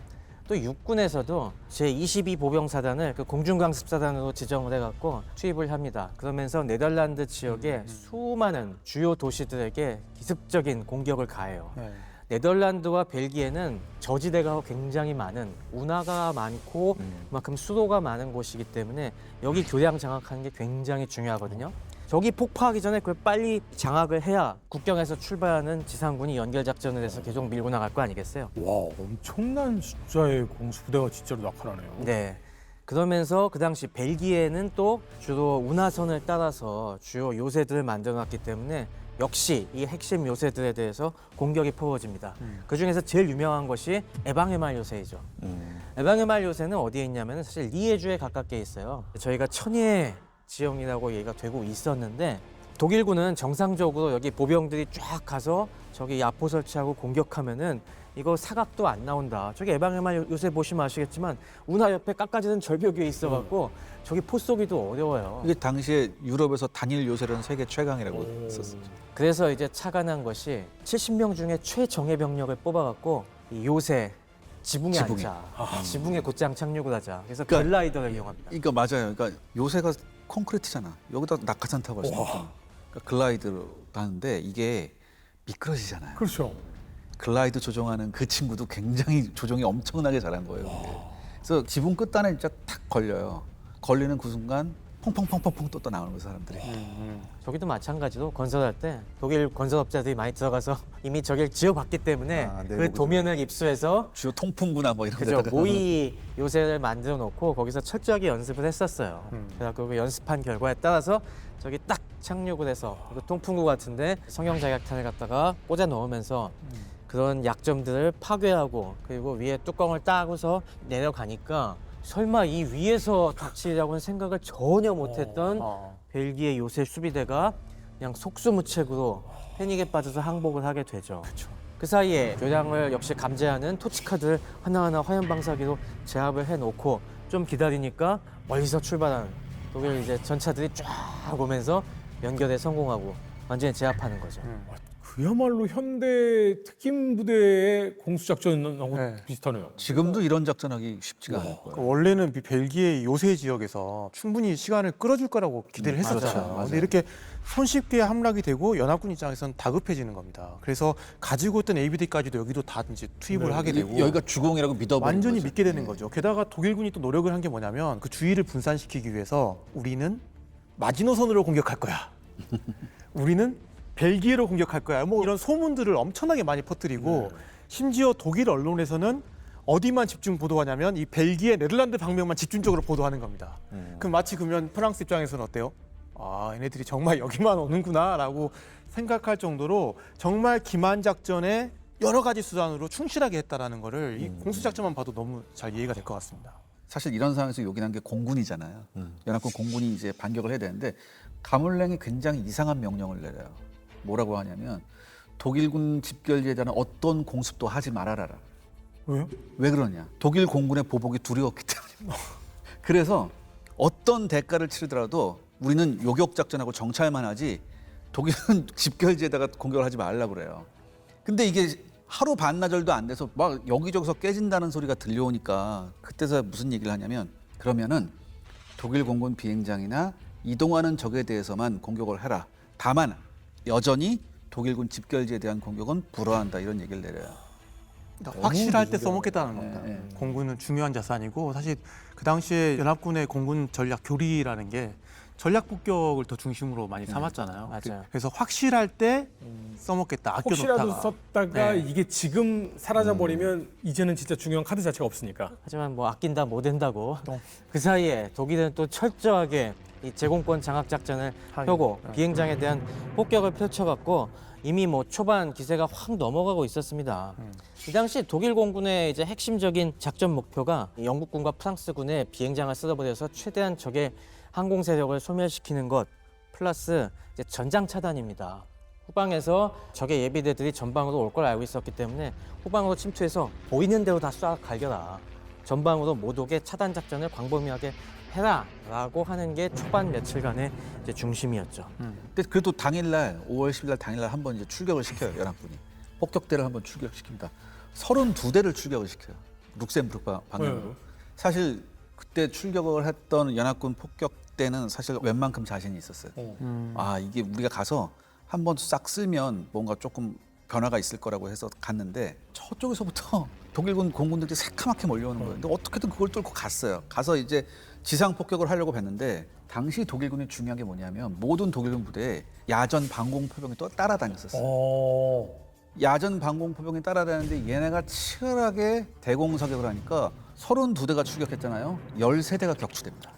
또 육군에서도 제22 보병사단을 그 공중강습사단으로 지정을 해갖고 투입을 합니다. 그러면서 네덜란드 지역의 수많은 주요 도시들에게 기습적인 공격을 가해요. 네덜란드와 벨기에는 저지대가 굉장히 많은 운하가 많고 그만큼 수도가 많은 곳이기 때문에 여기 교량 장악하는 게 굉장히 중요하거든요. 저기 폭파하기 전에 그걸 빨리 장악을 해야 국경에서 출발하는 지상군이 연결 작전을 해서 계속 밀고 나갈 거 아니겠어요? 와, 엄청난 숫자의 공수부대가 진짜로 나타나네요. 네. 그러면서 그 당시 벨기에는 또 주로 운하선을 따라서 주요 요새들을 만들어놨기 때문에 역시 이 핵심 요새들에 대해서 공격이 퍼워집니다. 그 중에서 제일 유명한 것이 에방헤말 요새이죠. 에방헤말 요새는 어디에 있냐면 사실 리에주에 가깝게 있어요. 저희가 천예 지형이라고 얘기가 되고 있었는데 독일군은 정상적으로 여기 보병들이 쫙 가서 저기 야포 설치하고 공격하면은 이거 사각도 안 나온다. 저기 에방헤말 요새 보시면 아시겠지만 운하 옆에 깎아지는 절벽 위에 있어갖고 저기 포 쏘기도 어려워요. 이게 당시에 유럽에서 단일 요새라는 세계 최강이라고 썼었죠. 그래서 이제 착안한 것이 70명 중에 최정예 병력을 뽑아갖고 이 요새 지붕에 앉자. 지붕에 곧장 착륙을 하자. 그래서 그러니까 글라이더를 이용합니다. 그러니까 맞아요. 그러니까 요새가 콘크리트잖아. 여기다 낙하산 타고 갈 수 있잖아. 그러니까 글라이드로 가는데 이게 미끄러지잖아요. 그렇죠. 글라이드 조종하는 그 친구도 굉장히 조종이 엄청나게 잘한 거예요. 그래서 지붕 끝단에 진짜 탁 걸려요. 걸리는 그 순간 펑펑펑펑펑 또 나오는 거예요, 사람들이. 저기도 마찬가지로 건설할 때 독일 건설업자들이 많이 들어가서 이미 저길 지어봤기 때문에 그 도면을 입수해서 주요 통풍구나 뭐 이런 그죠, 데다가 모의 요새를 만들어 놓고 거기서 철저하게 연습을 했었어요. 그래서 그 연습한 결과에 따라서 저기 딱 착륙을 해서 그 통풍구 같은데 성형 자격탄을 갖다가 꽂아 넣으면서 그런 약점들을 파괴하고 그리고 위에 뚜껑을 따고서 내려가니까 설마 이 위에서 닥치리라고는 생각을 전혀 못했던 벨기에 요새 수비대가 그냥 속수무책으로 패닉에 빠져서 항복을 하게 되죠. 그 사이에 교량을 역시 감지하는 토치카드를 하나하나 화염방사기로 제압을 해놓고 좀 기다리니까 멀리서 출발하는 독일 이제 전차들이 쫙 오면서 연결에 성공하고 완전히 제압하는 거죠. 그야말로 현대 특임 부대의 공수작전하고 네. 비슷하네요. 지금도 이런 작전하기 쉽지가 않을 거예요. 원래는 벨기에 요새 지역에서 충분히 시간을 끌어줄 거라고 기대를 했었잖아요. 맞아요. 근데 이렇게 손쉽게 함락이 되고 연합군 입장에서는 다급해지는 겁니다. 그래서 가지고 있던 ABD까지도 여기도 다 이제 투입을 하게 되고 여기가 주공이라고 믿어버리는 완전히 거죠. 믿게 되는 거죠. 게다가 독일군이 또 노력을 한 게 뭐냐면 그 주의를 분산시키기 위해서 우리는 마지노선으로 공격할 거야. 우리는 벨기에로 공격할 거야. 뭐 이런 소문들을 엄청나게 많이 퍼뜨리고 심지어 독일 언론에서는 어디만 집중 보도하냐면 이 벨기에 네덜란드 방면만 집중적으로 보도하는 겁니다. 그럼 마치 그러면 프랑스 입장에서는 어때요? 아, 얘네들이 정말 여기만 오는구나라고 생각할 정도로 정말 기만 작전에 여러 가지 수단으로 충실하게 했다라는 거를 이 공수작전만 봐도 너무 잘 이해가 될 것 같습니다. 사실 이런 상황에서 요긴한 게 공군이잖아요. 연합군 공군이 이제 반격을 해야 되는데 가물랭이 굉장히 이상한 명령을 내려요. 뭐라고 하냐면 독일군 집결지에 대한 어떤 공습도 하지 말아라. 왜요? 왜 그러냐? 독일 공군의 보복이 두려웠기 때문입니다. 그래서 어떤 대가를 치르더라도 우리는 요격 작전하고 정찰만 하지 독일은 집결지에다가 공격을 하지 말라고 그래요. 근데 이게 하루 반나절도 안 돼서 막 여기저기서 깨진다는 소리가 들려오니까 그때서 무슨 얘기를 하냐면 그러면은 독일 공군 비행장이나 이동하는 적에 대해서만 공격을 해라. 다만 여전히 독일군 집결지에 대한 공격은 불허한다 이런 얘기를 내려요. 확실할 때 써먹겠다는 겁니다. 네. 공군은 중요한 자산이고 사실 그 당시에 연합군의 공군 전략 교리라는 게 전략 폭격을 더 중심으로 많이 삼았잖아요. 맞아요. 그래서 확실할 때 써먹겠다, 혹시라도 아껴놓다가. 썼다가 네. 이게 지금 사라져버리면 이제는 진짜 중요한 카드 자체가 없으니까. 하지만 뭐 아낀다 못 된다고 그 사이에 독일은 또 철저하게 이 제공권 장악 작전을 펴고 비행장에 대한 폭격을 펼쳐갖고 이미 뭐 초반 기세가 확 넘어가고 있었습니다. 이 당시 독일 공군의 이제 핵심적인 작전 목표가 영국군과 프랑스군의 비행장을 쓸어버려서 최대한 적의 항공 세력을 소멸시키는 것 플러스 이제 전장 차단입니다. 후방에서 적의 예비대들이 전방으로 올 걸 알고 있었기 때문에 후방으로 침투해서 보이는 대로 다 쏴 갈겨라. 전방으로 못 오게 차단 작전을 광범위하게 해라라고 하는 게 초반 며칠간의 이제 중심이었죠. 근데 그래도 당일날 5월 10일 날 당일날 한번 이제 출격을 시켜요. 연합군이 폭격대를 한번 출격시킵니다. 32대를 출격을 시켜요. 룩셈부르크 방향으로. 사실 그때 출격을 했던 연합군 폭격대는 사실 웬만큼 자신이 있었어요. 아 이게 우리가 가서 한번 싹 쓸면 뭔가 조금 변화가 있을 거라고 해서 갔는데 저쪽에서부터 독일군 공군들이 새카맣게 몰려오는 거예요. 근데 어떻게든 그걸 뚫고 갔어요. 가서 이제 지상 폭격을 하려고 했는데 당시 독일군이 중요한 게 뭐냐면 모든 독일군 부대에 야전 방공 포병이 또 따라다녔었어요. 야전 방공 포병이 따라다니는데 얘네가 치열하게 대공사격을 하니까 32대가 출격했잖아요. 13대가 격추됩니다.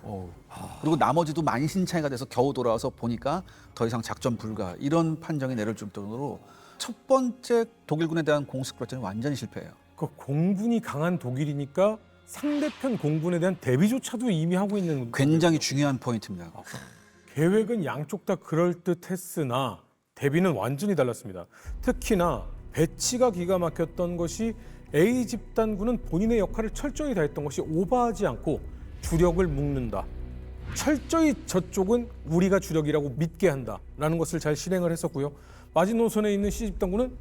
그리고 나머지도 만신창이가 돼서 겨우 돌아와서 보니까 더 이상 작전 불가 이런 판정이 내릴 정도로 첫 번째 독일군에 대한 공습 작전이 완전히 실패해요. 그 공군이 강한 독일이니까 상대편 공군에 대한 대비조차도 이미 하고 있는 굉장히 중요한 포인트입니다. 계획은 양쪽 다 그럴듯했으나 대비는 완전히 달랐습니다. 특히나 배치가 기가 막혔던 것이 A 집단군은 본인의 역할을 철저히 다했던 것이 오버하지 않고 주력을 묶는다. 철저히 저쪽은 우리가 주력이라고 믿게 한다라는 것을 잘 실행을 했었고요. 마지노선에 있는 C 집단군은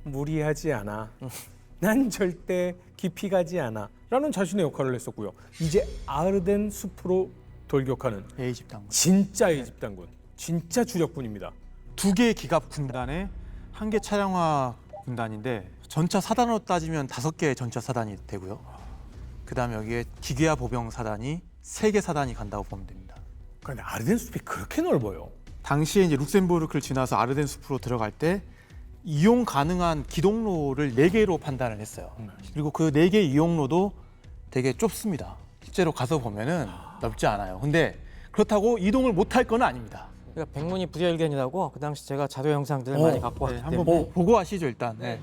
무리하지 않아. 난 절대 깊이 가지 않아. 라는 자신의 역할을 했었고요. 이제 아르덴 숲으로 돌격하는 A 집단군. 진짜 A 집단군. 진짜 주력군입니다. 2개의 기갑 군단에 1개 차량화 군단인데 전차 사단으로 따지면 5개의 전차 사단이 되고요. 그다음에 여기에 기계화 보병 사단이 3개 사단이 간다고 보면 됩니다. 근데 아르덴 숲이 그렇게 넓어요. 당시에 이제 룩셈부르크를 지나서 아르덴 숲으로 들어갈 때 이용 가능한 기동로를 4개로 판단을 했어요. 그리고 그 4개 이용로도 되게 좁습니다. 실제로 가서 보면은 넓지 않아요. 근데 그렇다고 이동을 못할 건 아닙니다. 그러니까 백문이 불여일견이라고 그 당시 제가 자료 영상들을 많이 갖고 왔기 한번 때문에 보고 하시죠 일단. 네.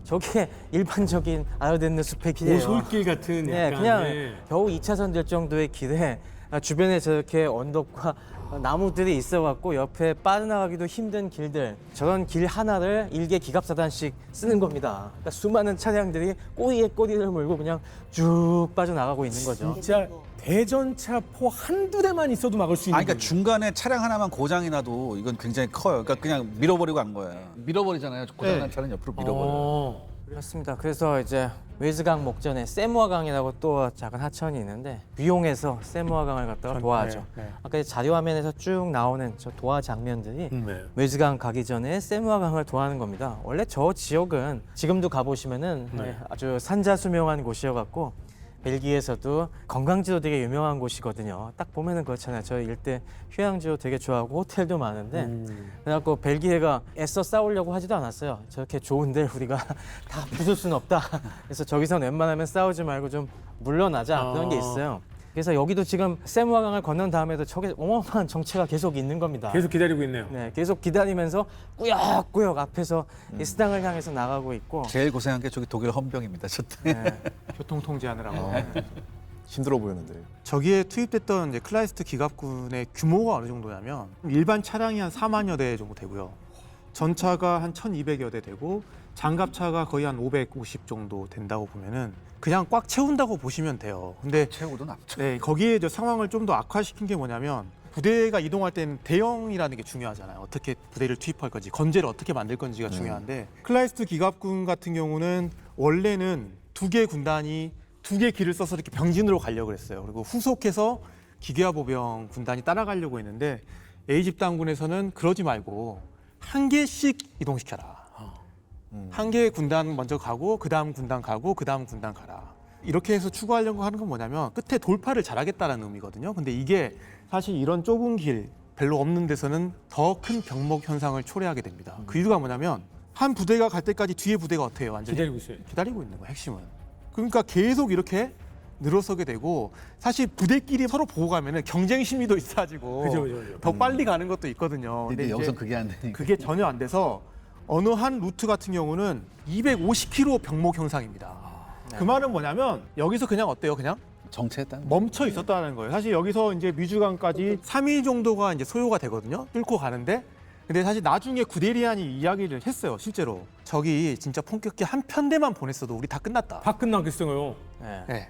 저게 일반적인 아르덴느 숲의 길이에요. 오솔길 같은 네, 약간. 그냥 겨우 2차선 될 정도의 길에 주변에 저렇게 언덕과 나무들이 있어갖고 옆에 빠져나가기도 힘든 길들, 저런 길 하나를 일개 기갑사단씩 쓰는 겁니다. 그러니까 수많은 차량들이 꼬리에 꼬리를 물고 그냥 쭉 빠져나가고 있는 거죠. 진짜 대전차 포 한두 대만 있어도 막을 수 있는. 아니, 그러니까 중간에 차량 하나만 고장이 나도 이건 굉장히 커요. 그러니까 그냥 밀어버리고 간 거예요. 밀어버리잖아요. 고장난 차는 옆으로 밀어버려요. 그렇습니다. 그래서 이제 웨즈강 목전에 세무화강이라고 또 작은 하천이 있는데 비용해서 세무화강을 갖다가 도와하죠. 네. 아까 이 자료 화면에서 쭉 나오는 저 도화 장면들이 네. 웨즈강 가기 전에 세무화강을 도하는 겁니다. 원래 저 지역은 지금도 가보시면은 네. 아주 산자수명한 곳이어갖고 벨기에에서도 관광지로 되게 유명한 곳이거든요. 딱 보면은 그렇잖아요. 저 일대 휴양지도 되게 좋아하고 호텔도 많은데 그래갖고 벨기에가 애써 싸우려고 하지도 않았어요. 저렇게 좋은데 우리가 다 부술 수는 없다. 그래서 저기선 웬만하면 싸우지 말고 좀 물러나자 그런 게 있어요. 그래서 여기도 지금 세무화강을 건넌 다음에도 저게 어마어마한 정체가 계속 있는 겁니다. 계속 기다리고 있네요. 네, 계속 기다리면서 꾸역꾸역 앞에서 이 수당을 향해서 나가고 있고 제일 고생한 게 저기 독일 헌병입니다. 저 때. 네. 교통 통제하느라고. 힘들어 보이는데. 저기에 투입됐던 이제 클라이스트 기갑군의 규모가 어느 정도냐면 일반 차량이 한 4만여 대 정도 되고요. 전차가 한 1,200여 대 되고 장갑차가 거의 한 550 정도 된다고 보면은 그냥 꽉 채운다고 보시면 돼요. 근데 최고도 남죠. 네, 거기에 저 상황을 좀 더 악화시킨 게 뭐냐면 부대가 이동할 때는 대형이라는 게 중요하잖아요. 어떻게 부대를 투입할 건지, 건재를 어떻게 만들 건지가 중요한데 클라이스트 기갑군 같은 경우는 원래는 2개 군단이 2개 길을 써서 이렇게 병진으로 가려고 했어요. 그리고 후속해서 기계화 보병 군단이 따라가려고 했는데 A집단군에서는 그러지 말고 1개씩 이동시켜라. 한 개의 군단 먼저 가고 그 다음 군단 가고 그 다음 군단 가라. 이렇게 해서 추구하려고 하는 건 뭐냐면 끝에 돌파를 잘하겠다는 의미거든요. 근데 이게 사실 이런 좁은 길 별로 없는 데서는 더 큰 병목 현상을 초래하게 됩니다. 그 이유가 뭐냐면 한 부대가 갈 때까지 뒤에 부대가 어때요? 완전히 기다리고 있어요. 기다리고 있는 거예요. 핵심은. 그러니까 계속 이렇게 늘어서게 되고 사실 부대끼리 서로 보고 가면은 경쟁 심리도 있어지고 그죠. 더 빨리 가는 것도 있거든요. 근데 이제 여기서 그게 안 되니까. 그게 전혀 안 돼서 어느 한 루트 같은 경우는 250km 병목 형상입니다. 그 말은 뭐냐면 여기서 그냥 어때요? 그냥 정체했다는 멈춰 있었다는 거예요. 사실 여기서 이제 미주강까지 3일 정도가 이제 소요가 되거든요. 뚫고 가는데. 근데 사실 나중에 구데리안이 이야기를 했어요. 실제로 저기 진짜 폭격기 한 편대만 보냈어도 우리 다 끝났다. 다 끝나겠어요. 네. 네.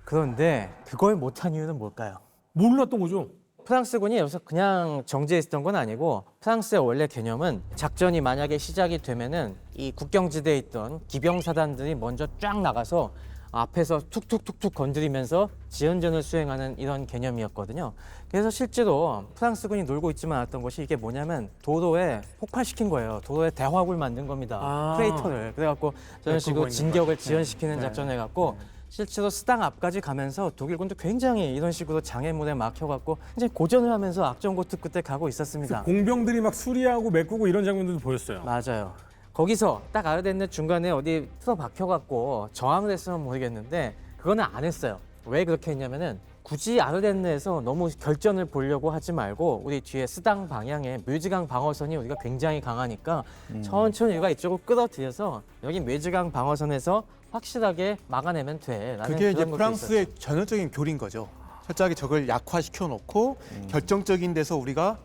그런데 그걸 못한 이유는 뭘까요? 몰랐던 거죠. 프랑스군이 여기서 그냥 정지해 있었던 건 아니고 프랑스의 원래 개념은 작전이 만약에 시작이 되면은 이 국경지대에 있던 기병사단들이 먼저 쫙 나가서 앞에서 툭툭툭툭 건드리면서 지연전을 수행하는 이런 개념이었거든요. 그래서 실제로 프랑스군이 놀고 있지만 않았던 것이 이게 뭐냐면 도로에 폭발시킨 거예요. 도로에 대화굴 만든 겁니다. 크레이터를. 그래갖고 저는 지금 진격을 지연시키는 작전을 해갖고 실제로 스당 앞까지 가면서 독일군도 굉장히 이런 식으로 장애물에 막혀갖고 이제 고전을 하면서 악전고투 끝에 가고 있었습니다. 공병들이 막 수리하고 메꾸고 이런 장면들도 보였어요. 맞아요. 거기서 딱 아르덴느 중간에 어디 틀어 박혀갖고 저항을 했으면 모르겠는데 그거는 안 했어요. 왜 그렇게 했냐면은 굳이 아르덴느에서 너무 결전을 보려고 하지 말고 우리 뒤에 스당 방향에 뮤즈강 방어선이 우리가 굉장히 강하니까 천천히 우리가 이쪽으로 끌어들여서 여기 뮤즈강 방어선에서 확실하게 막아내면 돼. 라는 그게 이제 그런 것도 프랑스의 있었죠. 전형적인 교리인 거죠. 철저하게 저걸 약화시켜 놓고 결정적인 데서 우리가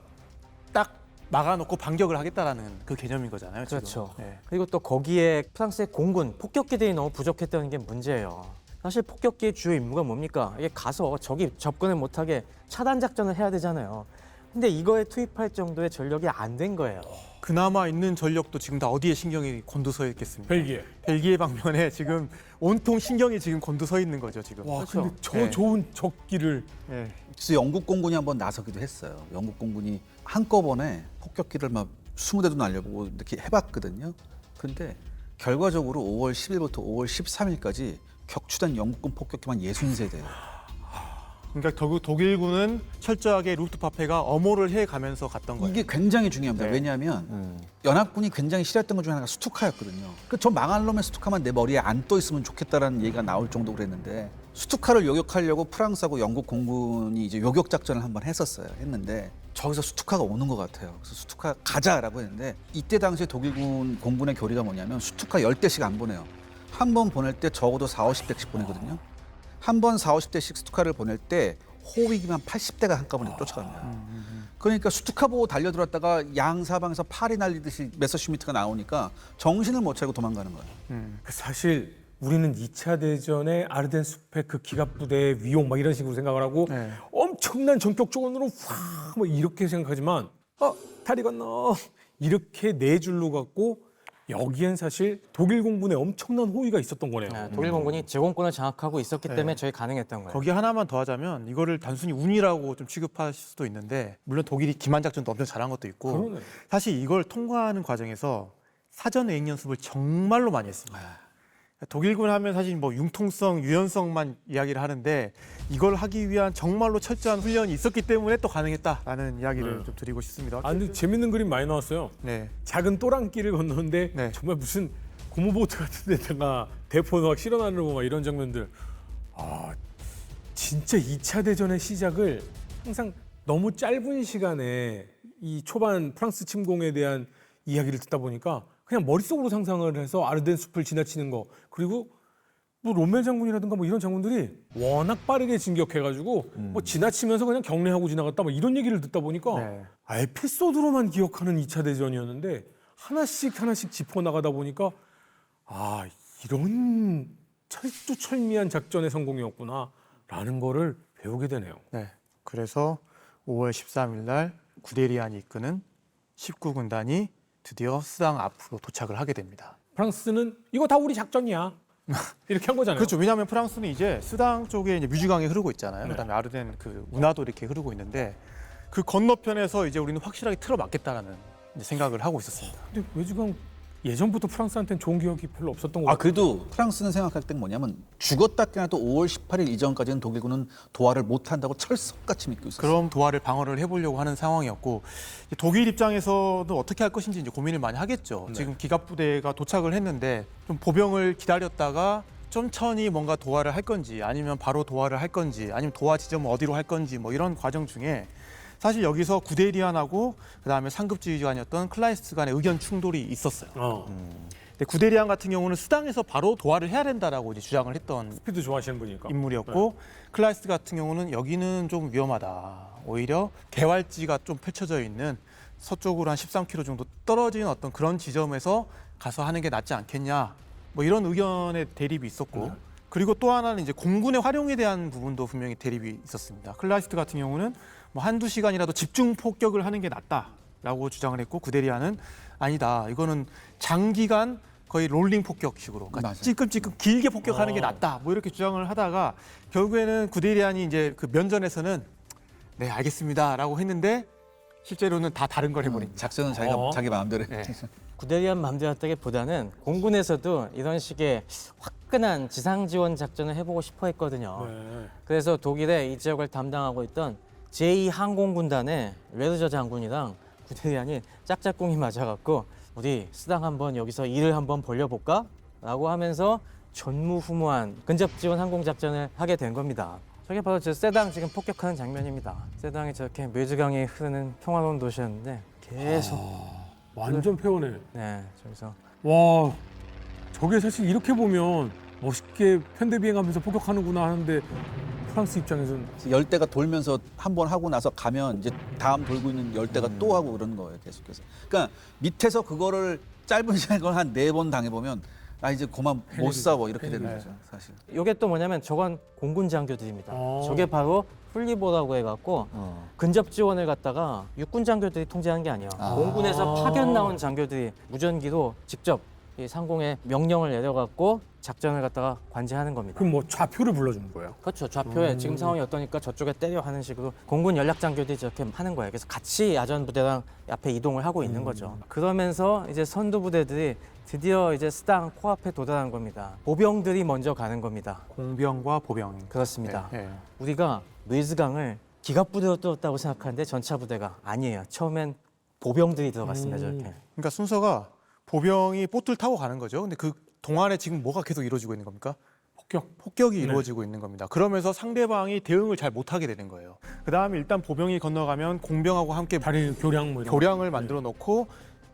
딱 막아놓고 반격을 하겠다라는 그 개념인 거잖아요. 지금. 그렇죠. 네. 그리고 또 거기에 프랑스의 공군, 폭격기들이 너무 부족했다는 게 문제예요. 사실 폭격기의 주요 임무가 뭡니까? 이게 가서 적이 접근을 못하게 차단 작전을 해야 되잖아요. 근데 이거에 투입할 정도의 전력이 안 된 거예요. 그나마 있는 전력도 지금 다 어디에 신경이 곤두서 있겠습니까? 벨기에. 벨기에 방면에 지금 온통 신경이 지금 곤두서 있는 거죠 지금. 와, 그렇죠. 근데 저 네. 좋은 적기를 네. 그래서 영국 공군이 한번 나서기도 했어요. 영국 공군이 한꺼번에 폭격기를 막 20대도 날려보고 이렇게 해봤거든요. 근데 결과적으로 5월 10일부터 5월 13일까지 격추된 영국군 폭격기만 63대예요. 그러니까 결국 독일군은 철저하게 루프트와페가 엄호를 해가면서 갔던 거예요. 이게 굉장히 중요합니다. 네. 왜냐하면 연합군이 굉장히 싫어했던 것 중에 하나가 스투카였거든요. 저 망할 놈의 스투카만 내 머리에 안 떠 있으면 좋겠다라는 얘기가 나올 정도로 그랬는데 스투카를 요격하려고 프랑스하고 영국 공군이 이제 요격 작전을 한번 했는데 저기서 스투카가 오는 것 같아요. 그래서 스투카 가자라고 했는데 이때 당시에 독일군 공군의 교리가 뭐냐면 스투카 10대씩 안 보내요. 한 번 보낼 때 적어도 40, 50대씩 보내거든요. 한 번 40, 50대씩 스투카를 보낼 때 호위기만 80대가 한꺼번에 쫓아갑니다. 그러니까 스투카 보고 달려들었다가 양사방에서 팔이 날리듯이 메서슈미트가 나오니까 정신을 못 차리고 도망가는 거예요. 사실 우리는 2차 대전에 아르덴 숲의 그 기갑부대의 위용 막 이런 식으로 생각을 하고 네. 엄청난 전격조건으로 확 뭐 이렇게 생각하지만 다리 건너 이렇게 네 줄로 갔고 여기엔 사실 독일 공군의 엄청난 호위가 있었던 거네요. 네, 독일 공군이 제공권을 장악하고 있었기 때문에 저희 가능했던 거예요. 거기 하나만 더 하자면 이거를 단순히 운이라고 좀 취급하실 수도 있는데 물론 독일이 기만 작전도 엄청 잘한 것도 있고 그러네. 사실 이걸 통과하는 과정에서 사전 예행 연습을 정말로 많이 했습니다. 독일군 하면 사실 뭐 융통성, 유연성만 이야기를 하는데 이걸 하기 위한 정말로 철저한 훈련이 있었기 때문에 또 가능했다라는 이야기를 좀 드리고 싶습니다. 아, 근데 재밌는 그림 많이 나왔어요. 네. 작은 또랑길을 건너는데 네. 정말 무슨 고무보트 같은 데다가 대포 막 실어나르고 막 이런 장면들. 아, 진짜 2차 대전의 시작을 항상 너무 짧은 시간에 이 초반 프랑스 침공에 대한 이야기를 듣다 보니까 그냥 머릿속으로 상상을 해서 아르덴 숲을 지나치는 거 그리고 뭐 롬멜 장군이라든가 뭐 이런 장군들이 워낙 빠르게 진격해가지고 뭐 지나치면서 그냥 경례하고 지나갔다 뭐 이런 얘기를 듣다 보니까 네. 에피소드로만 기억하는 2차 대전이었는데 하나씩 하나씩 짚어나가다 보니까 아 이런 철두철미한 작전의 성공이었구나라는 거를 배우게 되네요. 네. 그래서 5월 13일 날 구데리안이 이끄는 19군단이 드디어 스당 앞으로 도착을 하게 됩니다. 프랑스는 이거 다 우리 작전이야 이렇게 한 거잖아요. 그렇죠. 왜냐하면 프랑스는 이제 스당 쪽에 이제 뮤지강이 흐르고 있잖아요. 그다음에 아르덴 그 운하도 이렇게 흐르고 있는데 그 건너편에서 이제 우리는 확실하게 틀어막겠다라는 이제 생각을 하고 있었습니다. 근데 왜 지금 예전부터 프랑스한테는 좋은 기억이 별로 없었던 거 아 같아요. 그래도 프랑스는 생각할 땐 뭐냐면 죽었다 깨나도 5월 18일 이전까지는 독일군은 도하를 못한다고 철석같이 믿고 있었어요. 그럼 도하를 방어를 해보려고 하는 상황이었고 독일 입장에서도 어떻게 할 것인지 이제 고민을 많이 하겠죠. 지금 기갑부대가 도착을 했는데 좀 보병을 기다렸다가 천천히 뭔가 도하를 할 건지 아니면 바로 도하를 할 건지 아니면 도하 지점을 어디로 할 건지 뭐 이런 과정 중에 사실 여기서 구데리안하고 그다음에 상급 지휘관이었던 클라이스트 간의 의견 충돌이 있었어요. 근데 구데리안 같은 경우는 수당에서 바로 도하를 해야 된다라고 이제 주장을 했던 스피드 좋아하시는 분이니까. 인물이었고 클라이스트 같은 경우는 여기는 좀 위험하다. 오히려 개활지가 좀 펼쳐져 있는 서쪽으로 한 13km 정도 떨어진 어떤 그런 지점에서 가서 하는 게 낫지 않겠냐. 뭐 이런 의견의 대립이 있었고 그리고 또 하나는 이제 공군의 활용에 대한 부분도 분명히 대립이 있었습니다. 클라이스트 같은 경우는 뭐 한두 시간이라도 집중 폭격을 하는 게 낫다라고 주장을 했고 구데리안은 아니다. 이거는 장기간 거의 롤링 폭격식으로 그러니까 맞아요. 찔끔찔끔 길게 폭격하는 게 낫다. 뭐 이렇게 주장을 하다가 결국에는 구데리안이 이제 그 면전에서는 네 알겠습니다라고 했는데 실제로는 다 다른 걸 해버린. 작전은 자기가 자기 마음대로 네. 구데리안 맘대로였다기보다는 공군에서도 이런 식의 화끈한 지상 지원 작전을 해보고 싶어 했거든요. 네. 그래서 독일의 이 지역을 담당하고 있던 제2항공군단의 레르저 장군이랑 구데리안이 짝짝꿍이 맞아갖고 우리 스당 한번 여기서 일을 한번 벌려볼까? 라고 하면서 전무후무한 근접지원 항공작전을 하게 된 겁니다. 저게 바로 저 세당 지금 폭격하는 장면입니다. 세당이 저렇게 뮤즈강이 흐르는 평화로운 도시였는데 계속 완전 표현해. 네 저기서 와, 저게 사실 이렇게 보면 멋있게 편대 비행하면서 폭격하는구나 하는데 프랑스 입장에서는 열대가 돌면서 한 번 하고 나서 가면 이제 다음 돌고 있는 열대가 또 하고 그러는 거예요, 계속해서. 그러니까 밑에서 그거를 짧은 시간에 그걸 한 4번 당해보면 나 이제 그만 못 싸워 이렇게 되는 거죠, 사실. 이게 또 뭐냐면 저건 공군 장교들입니다. 저게 바로 플리보라고 해갖고 근접 지원을 갖다가 육군 장교들이 통제한 게 아니에요. 공군에서 파견 나온 장교들이 무전기로 직접 이 상공에 명령을 내려갖고 작전을 갖다가 관제하는 겁니다. 그럼 뭐 좌표를 불러주는 거예요. 그렇죠. 좌표에 지금 상황이 어떠니까 저쪽에 때려 하는 식으로 공군 연락 장교들이 저렇게 하는 거예요. 그래서 같이 야전 부대랑 앞에 이동을 하고 있는 거죠. 그러면서 이제 선두 부대들이 드디어 이제 스당 코앞에 도달한 겁니다. 보병들이 먼저 가는 겁니다. 공병과 보병. 그렇습니다. 네, 네. 우리가 메이즈강을 기갑부대로 뚫었다고 생각하는데 전차 부대가 아니에요. 처음엔 보병들이 들어갔습니다. 저렇게. 그러니까 순서가 보병이 보트를 타고 가는 거죠. 근데 그 동안에 지금 뭐가 계속 이루어지고 있는 겁니까? 폭격이 이루어지고 있는 겁니다. 그러면서 상대방이 대응을 잘 못하게 되는 거예요. 그다음에 일단 보병이 건너가면 공병하고 함께 다리 교량 뭐 이런 교량을 만들어 놓고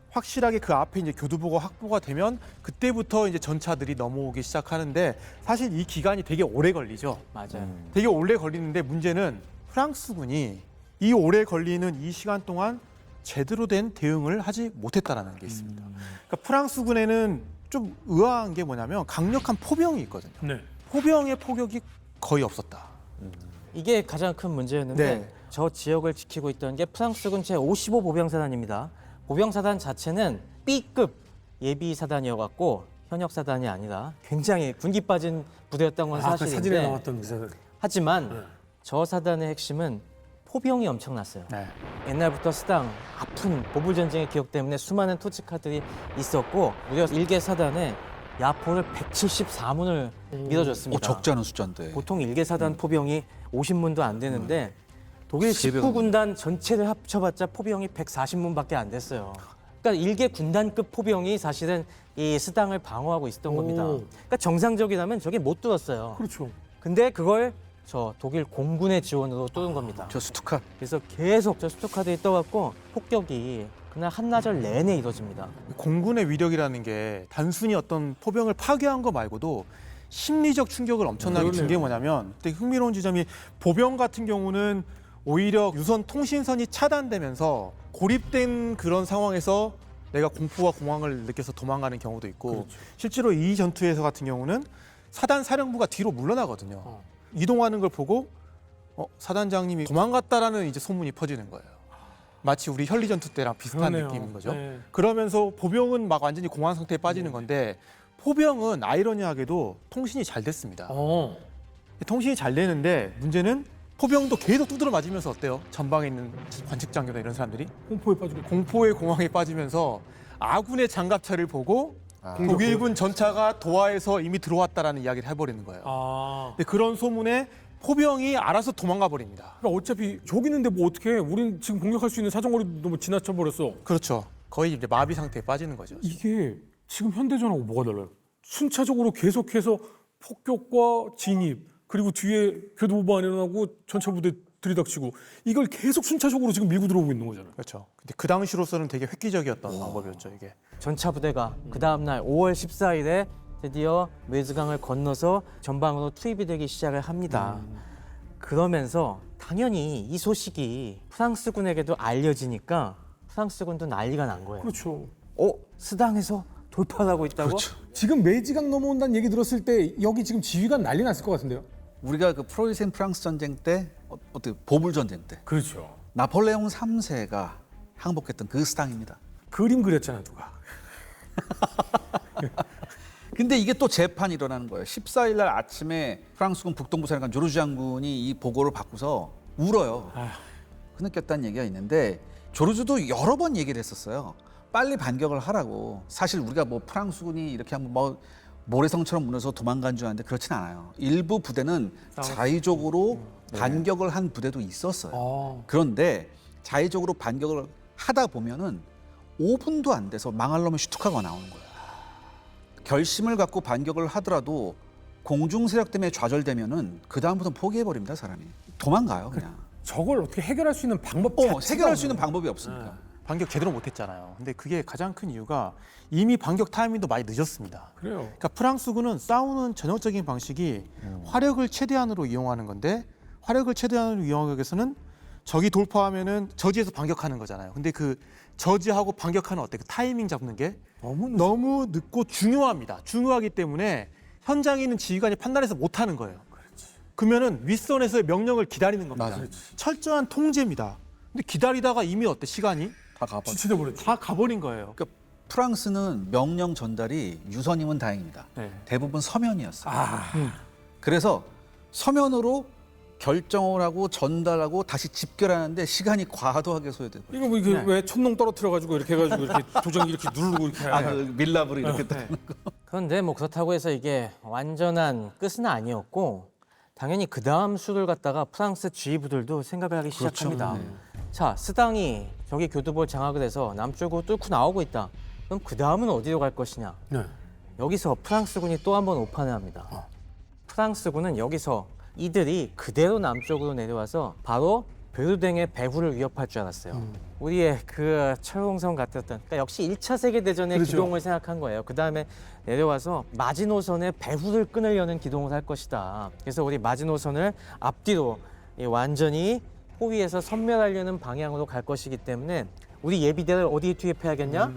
확실하게 그 앞에 이제 교두보가 확보가 되면 그때부터 이제 전차들이 넘어오기 시작하는데 사실 이 기간이 되게 오래 걸리죠. 맞아요. 되게 오래 걸리는데 문제는 프랑스군이 이 오래 걸리는 이 시간 동안 제대로 된 대응을 하지 못했다라는 게 있습니다. 그러니까 프랑스군에는 좀 의아한 게 뭐냐면 강력한 포병이 있거든요. 네. 포병의 포격이 거의 없었다. 이게 가장 큰 문제였는데 네. 저 지역을 지키고 있던 게 프랑스군 제55 보병사단입니다. 보병사단 자체는 B급 예비사단이어갖고 현역사단이 아니라 굉장히 군기 빠진 부대였던 건 아까 사진에 사실인데 나왔던 그 사진. 하지만 네. 저 사단의 핵심은 포병이 엄청났어요. 네. 옛날부터 스당 아픈 보불 전쟁의 기억 때문에 수많은 토치카들이 있었고 무려 일개 사단에 야포를 174문을 밀어줬습니다. 적지 않은 숫자인데. 보통 일개 사단 포병이 50문도 안 되는데 독일 세 배가 19군단 전체를 합쳐봤자 포병이 140문밖에 안 됐어요. 그러니까 일개 군단급 포병이 사실은 이 스당을 방어하고 있었던 겁니다. 그러니까 정상적이라면 저게 못 뚫었어요. 그렇죠. 근데 그걸 저 독일 공군의 지원으로 뚫은 겁니다. 저 스투카. 그래서 계속 저 스토카드에 떠갖고 폭격이 그날 한나절 내내 이루어집니다. 공군의 위력이라는 게 단순히 어떤 포병을 파괴한 거 말고도 심리적 충격을 엄청나게 준 게 뭐냐면 되게 흥미로운 지점이 보병 같은 경우는 오히려 유선 통신선이 차단되면서 고립된 그런 상황에서 내가 공포와 공황을 느껴서 도망가는 경우도 있고 실제로 이 전투에서 같은 경우는 사단 사령부가 뒤로 물러나거든요. 이동하는 걸 보고 사단장님이 도망갔다라는 이제 소문이 퍼지는 거예요. 마치 우리 현리 전투 때랑 비슷한 그러네요. 느낌인 거죠. 네. 그러면서 보병은 막 완전히 공황 상태에 빠지는 건데 포병은 아이러니하게도 통신이 잘 됐습니다. 통신이 잘 되는데 문제는 포병도 계속 두드러 맞으면서 어때요? 전방에 있는 관측장교나 이런 사람들이 공포에 빠지고. 공포의 공황에 빠지면서 아군의 장갑차를 보고 독일군 전차가 도하에서 이미 들어왔다라는 이야기를 해버리는 거예요. 근데 그런 소문에 포병이 알아서 도망가 버립니다. 그러니까 어차피 저기 있는데 뭐 어떻게 해? 우린 지금 공격할 수 있는 사정거리도 너무 지나쳐 버렸어. 그렇죠. 거의 이제 마비 상태에 빠지는 거죠. 이게 지금 현대전하고 뭐가 달라요? 순차적으로 계속해서 폭격과 진입 그리고 뒤에 교두보 안에하고 전차 부대 들이닥치고 이걸 계속 순차적으로 지금 밀고 들어오고 있는 거잖아요. 그렇죠. 근데 그 당시로서는 되게 획기적이었던 방법이었죠, 이게. 전차 부대가 그 다음 날 5월 14일에 드디어 메즈강을 건너서 전방으로 투입이 되기 시작을 합니다. 그러면서 당연히 이 소식이 프랑스군에게도 알려지니까 프랑스군도 난리가 난 거예요. 그렇죠. 스당에서 돌파를 하고 있다고? 지금 메이지강 넘어온다는 얘기 들었을 때 여기 지금 지휘관 난리 났을 것 같은데요? 우리가 그 프로이센 프랑스 전쟁 때 어떻게 보불 전쟁 때 그렇죠. 나폴레옹 3세가 항복했던 그 스당입니다. 그림 그렸잖아 누가. 근데 이게 또 재판이 일어나는 거예요. 14일 날 아침에 프랑스군 북동부 사령관 조르주 장군이 이 보고를 받고서 울어요. 흐느꼈다는 얘기가 있는데 조르주도 여러 번 얘기를 했었어요. 빨리 반격을 하라고. 사실 우리가 뭐 프랑스군이 이렇게 하면 뭐 모래성처럼 무너져서 도망간 줄 알았는데 그렇진 않아요. 일부 부대는 자의적으로 반격을 한 부대도 있었어요. 그런데 자의적으로 반격을 하다 보면은 5분도 안 돼서 망할 놈의 슈투카가 나오는 거예요. 결심을 갖고 반격을 하더라도 공중 세력 때문에 좌절되면은 그 다음부터는 포기해버립니다, 사람이. 도망가요, 그냥. 저걸 어떻게 해결할 수 있는 방법 해결할 수 있는 방법이 없으니까. 반격 제대로 못했잖아요. 근데 그게 가장 큰 이유가 이미 반격 타이밍도 많이 늦었습니다. 그래요. 그러니까 프랑스군은 싸우는 전형적인 방식이 화력을 최대한으로 이용하는 건데 화력을 최대한으로 이용하기 위해서는 적이 돌파하면은 저지해서 반격하는 거잖아요. 근데 그 저지하고 반격하는 그 타이밍 잡는 게 너무 늦고 중요합니다. 중요하기 때문에 현장에 있는 지휘관이 판단해서 못하는 거예요. 그러면은 윗선에서의 명령을 기다리는 겁니다. 철저한 통제입니다. 근데 기다리다가 이미 시간이 다 가버려. 지치돼 버렸죠. 다 가버린 거예요. 그러니까 프랑스는 명령 전달이 유선이면 다행입니다. 네. 대부분 서면이었어요. 그래서 서면으로 결정을 하고 전달하고 다시 집결하는데 시간이 과도하게 소요돼요. 이거 뭐 이게 왜 촛농 떨어뜨려 가지고 이렇게 해가지고 이렇게 도장 이렇게 누르고 이렇게 그 밀랍으로 이렇게 딱. 그런데 뭐 그렇다고 해서 이게 완전한 끝은 아니었고 당연히 그 다음 수를 갖다가 프랑스 지휘부들도 생각을 하기 시작합니다. 자, 스당이 저기 교두보를 장악을 해서 남쪽으로 뚫고 나오고 있다. 그럼 그 다음은 어디로 갈 것이냐? 네. 여기서 프랑스군이 또 한 번 오판을 합니다. 프랑스군은 여기서 이들이 그대로 남쪽으로 내려와서 바로 베르댕의 배후를 위협할 줄 알았어요. 우리의 그 철옹성 같았던, 그러니까 역시 1차 세계대전의 그렇죠. 기동을 생각한 거예요. 그 다음에 내려와서 마지노선의 배후를 끊으려는 기동을 할 것이다. 그래서 우리 마지노선을 앞뒤로 완전히 포위해서 섬멸하려는 방향으로 갈 것이기 때문에 우리 예비대를 어디에 투입해야겠냐?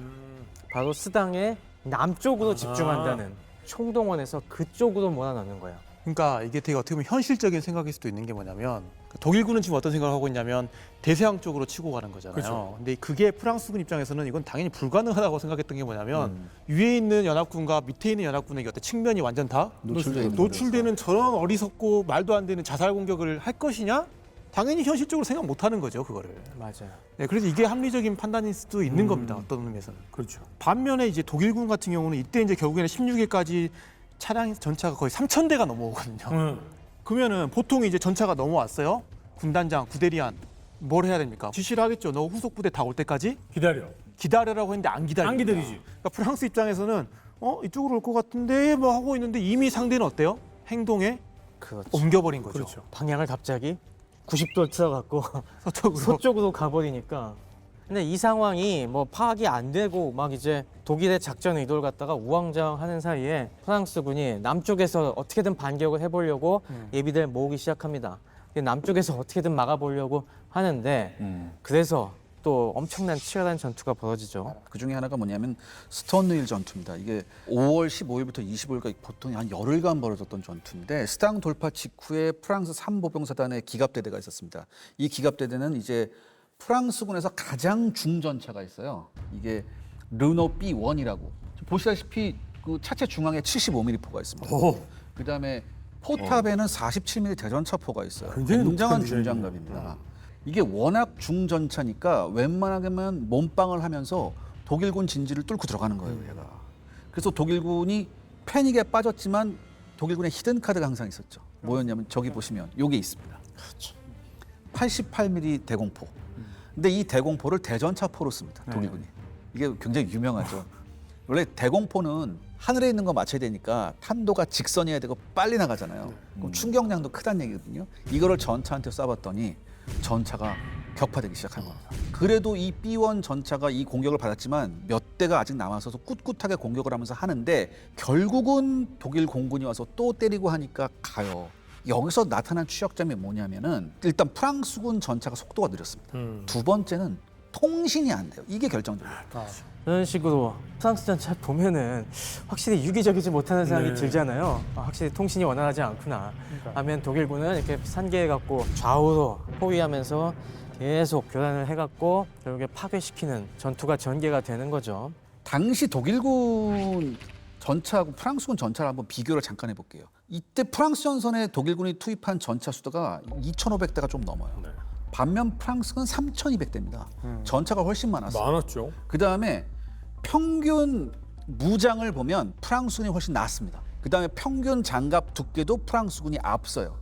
바로 스당의 남쪽으로 집중한다는 총동원해서 그쪽으로 몰아넣는 거예요. 그러니까 이게 되게 어떻게 보면 현실적인 생각일 수도 있는 게 뭐냐면 독일군은 지금 어떤 생각을 하고 있냐면 대서양 쪽으로 치고 가는 거잖아요. 그렇죠. 근데 그게 프랑스군 입장에서는 이건 당연히 불가능하다고 생각했던 게 뭐냐면 위에 있는 연합군과 밑에 있는 연합군의 어떤 측면이 완전 다 노출되는 저런 어리석고 말도 안 되는 자살 공격을 할 것이냐? 당연히 현실적으로 생각 못 하는 거죠, 그거를. 맞아요. 네, 그래서 이게 합리적인 판단일 수도 있는 겁니다, 어떤 의미에서는. 그렇죠. 반면에 이제 독일군 같은 경우는 이때 이제 결국에는 16일까지 차량 전차가 거의 3,000대가 넘어오거든요. 그러면은 보통 이제 전차가 넘어왔어요. 군단장, 구대리안 뭘 해야 됩니까? 지시를 하겠죠. 너 후속 부대 다 올 때까지 기다려. 기다려라고 했는데 안 기다립니다. 안 기다리지. 그러니까 프랑스 입장에서는 이쪽으로 올 것 같은데 뭐 하고 있는데 이미 상대는 어때요? 행동에 그렇죠. 옮겨버린 거죠. 그렇죠. 방향을 갑자기 90도를 틀어갖고 서쪽으로. 서쪽으로 가버리니까. 근데 이 상황이 뭐 파악이 안 되고 막 이제 독일의 작전 의도를 갖다가 우왕좌왕하는 사이에 프랑스군이 남쪽에서 어떻게든 반격을 해보려고 예비대를 모으기 시작합니다. 근데 남쪽에서 어떻게든 막아보려고 하는데 그래서 또 엄청난 치열한 전투가 벌어지죠. 그 중에 하나가 뭐냐면 스톤힐 전투입니다. 이게 5월 15일부터 25일까지 보통 한 열흘간 벌어졌던 전투인데 스당 돌파 직후에 프랑스 3보병사단의 기갑대대가 있었습니다. 이 기갑대대는 이제 프랑스군에서 가장 중전차가 있어요. 이게 르노 B1이라고 보시다시피 그 차체 중앙에 75mm 포가 있습니다. 그다음에 포탑에는 47mm 대전차포가 있어요. 굉장히 굉장한 독특한 중장갑입니다. 이게 워낙 중전차니까 웬만하면 몸빵을 하면서 독일군 진지를 뚫고 들어가는 거예요, 얘가. 그래서 독일군이 패닉에 빠졌지만 독일군의 히든 카드가 항상 있었죠. 뭐였냐면 저기 보시면 요게 있습니다. 88mm 대공포. 근데 이 대공포를 대전차포로 씁니다, 독일군이. 이게 굉장히 유명하죠. 원래 대공포는 하늘에 있는 거 맞춰야 되니까 탄도가 직선이어야 되고 빨리 나가잖아요. 그럼 충격량도 크다는 얘기거든요. 이거를 전차한테 쏴봤더니 전차가 격파되기 시작한 겁니다. 그래도 이 B1 전차가 이 공격을 받았지만 몇 대가 아직 남아서서 꿋꿋하게 공격을 하면서 하는데 결국은 독일 공군이 와서 또 때리고 하니까 가요. 여기서 나타난 취약점이 뭐냐면은 일단 프랑스군 전차가 속도가 느렸습니다. 두 번째는 통신이 안 돼요. 이게 결정적이에요. 이런 식으로 프랑스 전차 보면은 확실히 유기적이지 못하는 생각이 들잖아요. 확실히 통신이 원활하지 않구나 하면 독일군은 이렇게 산계해갖고 좌우로 포위하면서 계속 교란을 해갖고 결국에 파괴시키는 전투가 전개가 되는 거죠. 당시 독일군 전차하고 프랑스군 전차를 한번 비교를 잠깐 해볼게요. 이때 프랑스 전선에 독일군이 투입한 전차 수가 2,500대가 좀 넘어요. 반면 프랑스는 3,200대입니다. 전차가 훨씬 많았어요. 많았죠. 그다음에 평균 무장을 보면 프랑스군이 훨씬 낫습니다. 그다음에 평균 장갑 두께도 프랑스군이 앞서요.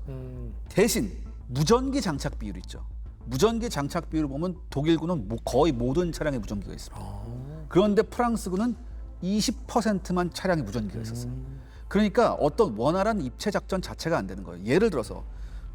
대신 무전기 장착 비율 있죠. 무전기 장착 비율을 보면 독일군은 거의 모든 차량에 무전기가 있습니다. 그런데 프랑스군은 20%만 차량에 무전기가 있었어요. 그러니까 어떤 원활한 입체 작전 자체가 안 되는 거예요. 예를 들어서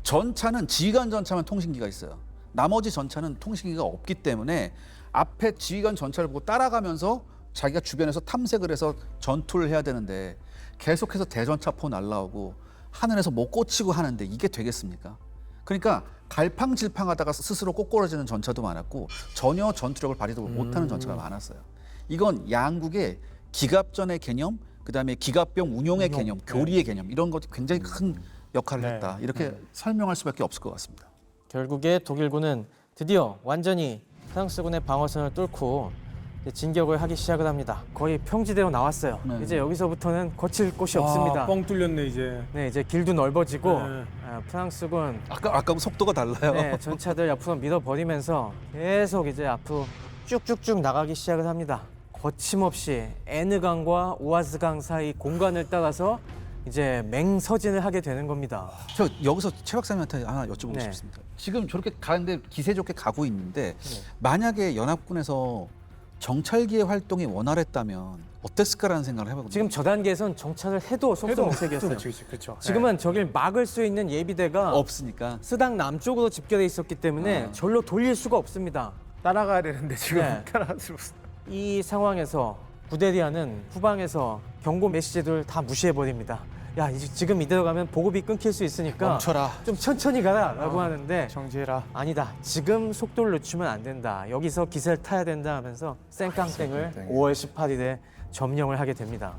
전차는 지휘관 전차만 통신기가 있어요. 나머지 전차는 통신기가 없기 때문에 앞에 지휘관 전차를 보고 따라가면서 자기가 주변에서 탐색을 해서 전투를 해야 되는데 계속해서 대전차포 날라오고 하늘에서 뭐 꽂히고 하는데 이게 되겠습니까? 그러니까 갈팡질팡하다가 스스로 꼬꾸라지는 전차도 많았고 전혀 전투력을 발휘도 못하는 전차가 많았어요. 이건 양국의 기갑전의 개념, 그다음에 기갑병 운용의 개념, 교리의 개념 이런 것도 굉장히 큰 역할을 했다. 이렇게 설명할 수밖에 없을 것 같습니다. 결국에 독일군은 드디어 완전히 프랑스군의 방어선을 뚫고 이제 진격을 하기 시작을 합니다. 거의 평지대로 나왔어요. 네. 이제 여기서부터는 거칠 곳이 없습니다. 뻥 뚫렸네 이제. 네, 이제 길도 넓어지고 네. 프랑스군 아까하고 속도가 달라요. 네, 전차들 옆으로 밀어버리면서 계속 이제 앞으로 쭉쭉쭉 나가기 시작을 합니다. 거침없이 에느강과 오아즈강 사이 공간을 따라서 이제 맹서진을 하게 되는 겁니다. 저 여기서 최 박사님한테 하나 여쭤보고 네. 싶습니다. 지금 저렇게 가는데 기세 좋게 가고 있는데 만약에 연합군에서 정찰기의 활동이 원활했다면 어땠을까라는 생각을 해보거든요. 지금 저 단계에선 정찰을 해도 속수무책이었어요. 그렇죠. 지금은 저길 막을 수 있는 예비대가 없으니까 스당 남쪽으로 집결돼 있었기 때문에 절로 돌릴 수가 없습니다. 따라가야 되는데 지금 네. 따라갈 수 없어. 이 상황에서 구데리아는 후방에서 경고 메시지들 다 무시해버립니다. 야, 지금 이대로 가면 보급이 끊길 수 있으니까 멈춰라. 좀 천천히 가라라고 하는데 정지해라. 아니다. 지금 속도를 늦추면 안 된다. 여기서 기세를 타야 된다 하면서 쌩깡땡을 5월 18일에 점령을 하게 됩니다.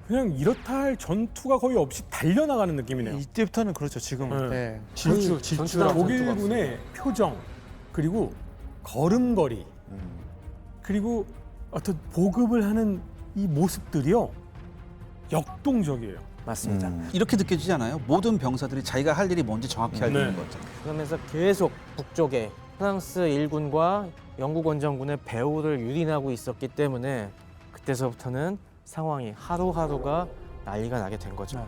그냥 이렇다 할 전투가 거의 없이 달려나가는 느낌이네요. 이때부터는 그렇죠. 지금 네. 네. 거의 질주. 전투다. 독일군의 표정 그리고 걸음걸이 그리고 어떤 보급을 하는 이 모습들이요 역동적이에요. 맞습니다. 이렇게 느껴지지 않아요? 모든 병사들이 자기가 할 일이 뭔지 정확히 알고 네. 있는 거죠. 그러면서 계속 북쪽에 프랑스 일군과 영국 원정군의 배후를 유린하고 있었기 때문에 그때서부터는 상황이 하루하루가 난리가 나게 된 거죠.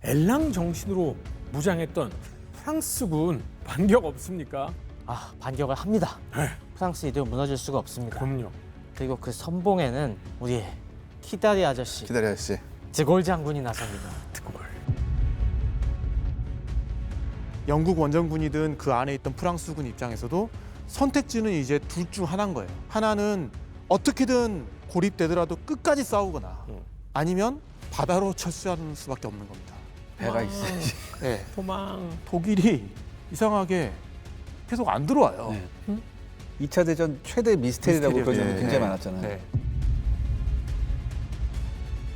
엘랑 정신으로 무장했던 프랑스군 반격 없습니까? 아, 반격을 합니다. 프랑스 이대로 무너질 수가 없습니다. 그럼요. 그리고 그 선봉에는 우리 키다리 아저씨 기다려 씨. 드골 장군이 나섭니다. 영국 원정군이든 그 안에 있던 프랑스군 입장에서도 선택지는 이제 둘 중 하나인 거예요. 하나는 어떻게든 고립되더라도 끝까지 싸우거나 아니면 바다로 철수하는 수밖에 없는 겁니다. 배가 있어야지. 네. 도망. 독일이 이상하게 계속 안 들어와요. 네. 2차 대전 최대 미스테리라고 미스테리죠. 그런 점이 네. 굉장히 많았잖아요. 네.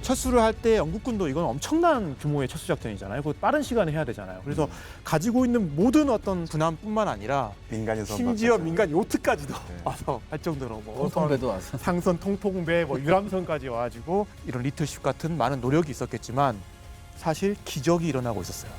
철수를 할 때 영국군도 이건 엄청난 규모의 철수 작전이잖아요. 그 빠른 시간에 해야 되잖아요. 그래서 가지고 있는 모든 어떤 군함뿐만 아니라 민간인 심지어 민간 요트까지도 와서 할 정도로 뭐 통배도 와서. 상선 통통배, 뭐 유람선까지 와가지고 이런 리틀십 같은 많은 노력이 있었겠지만 사실 기적이 일어나고 있었어요.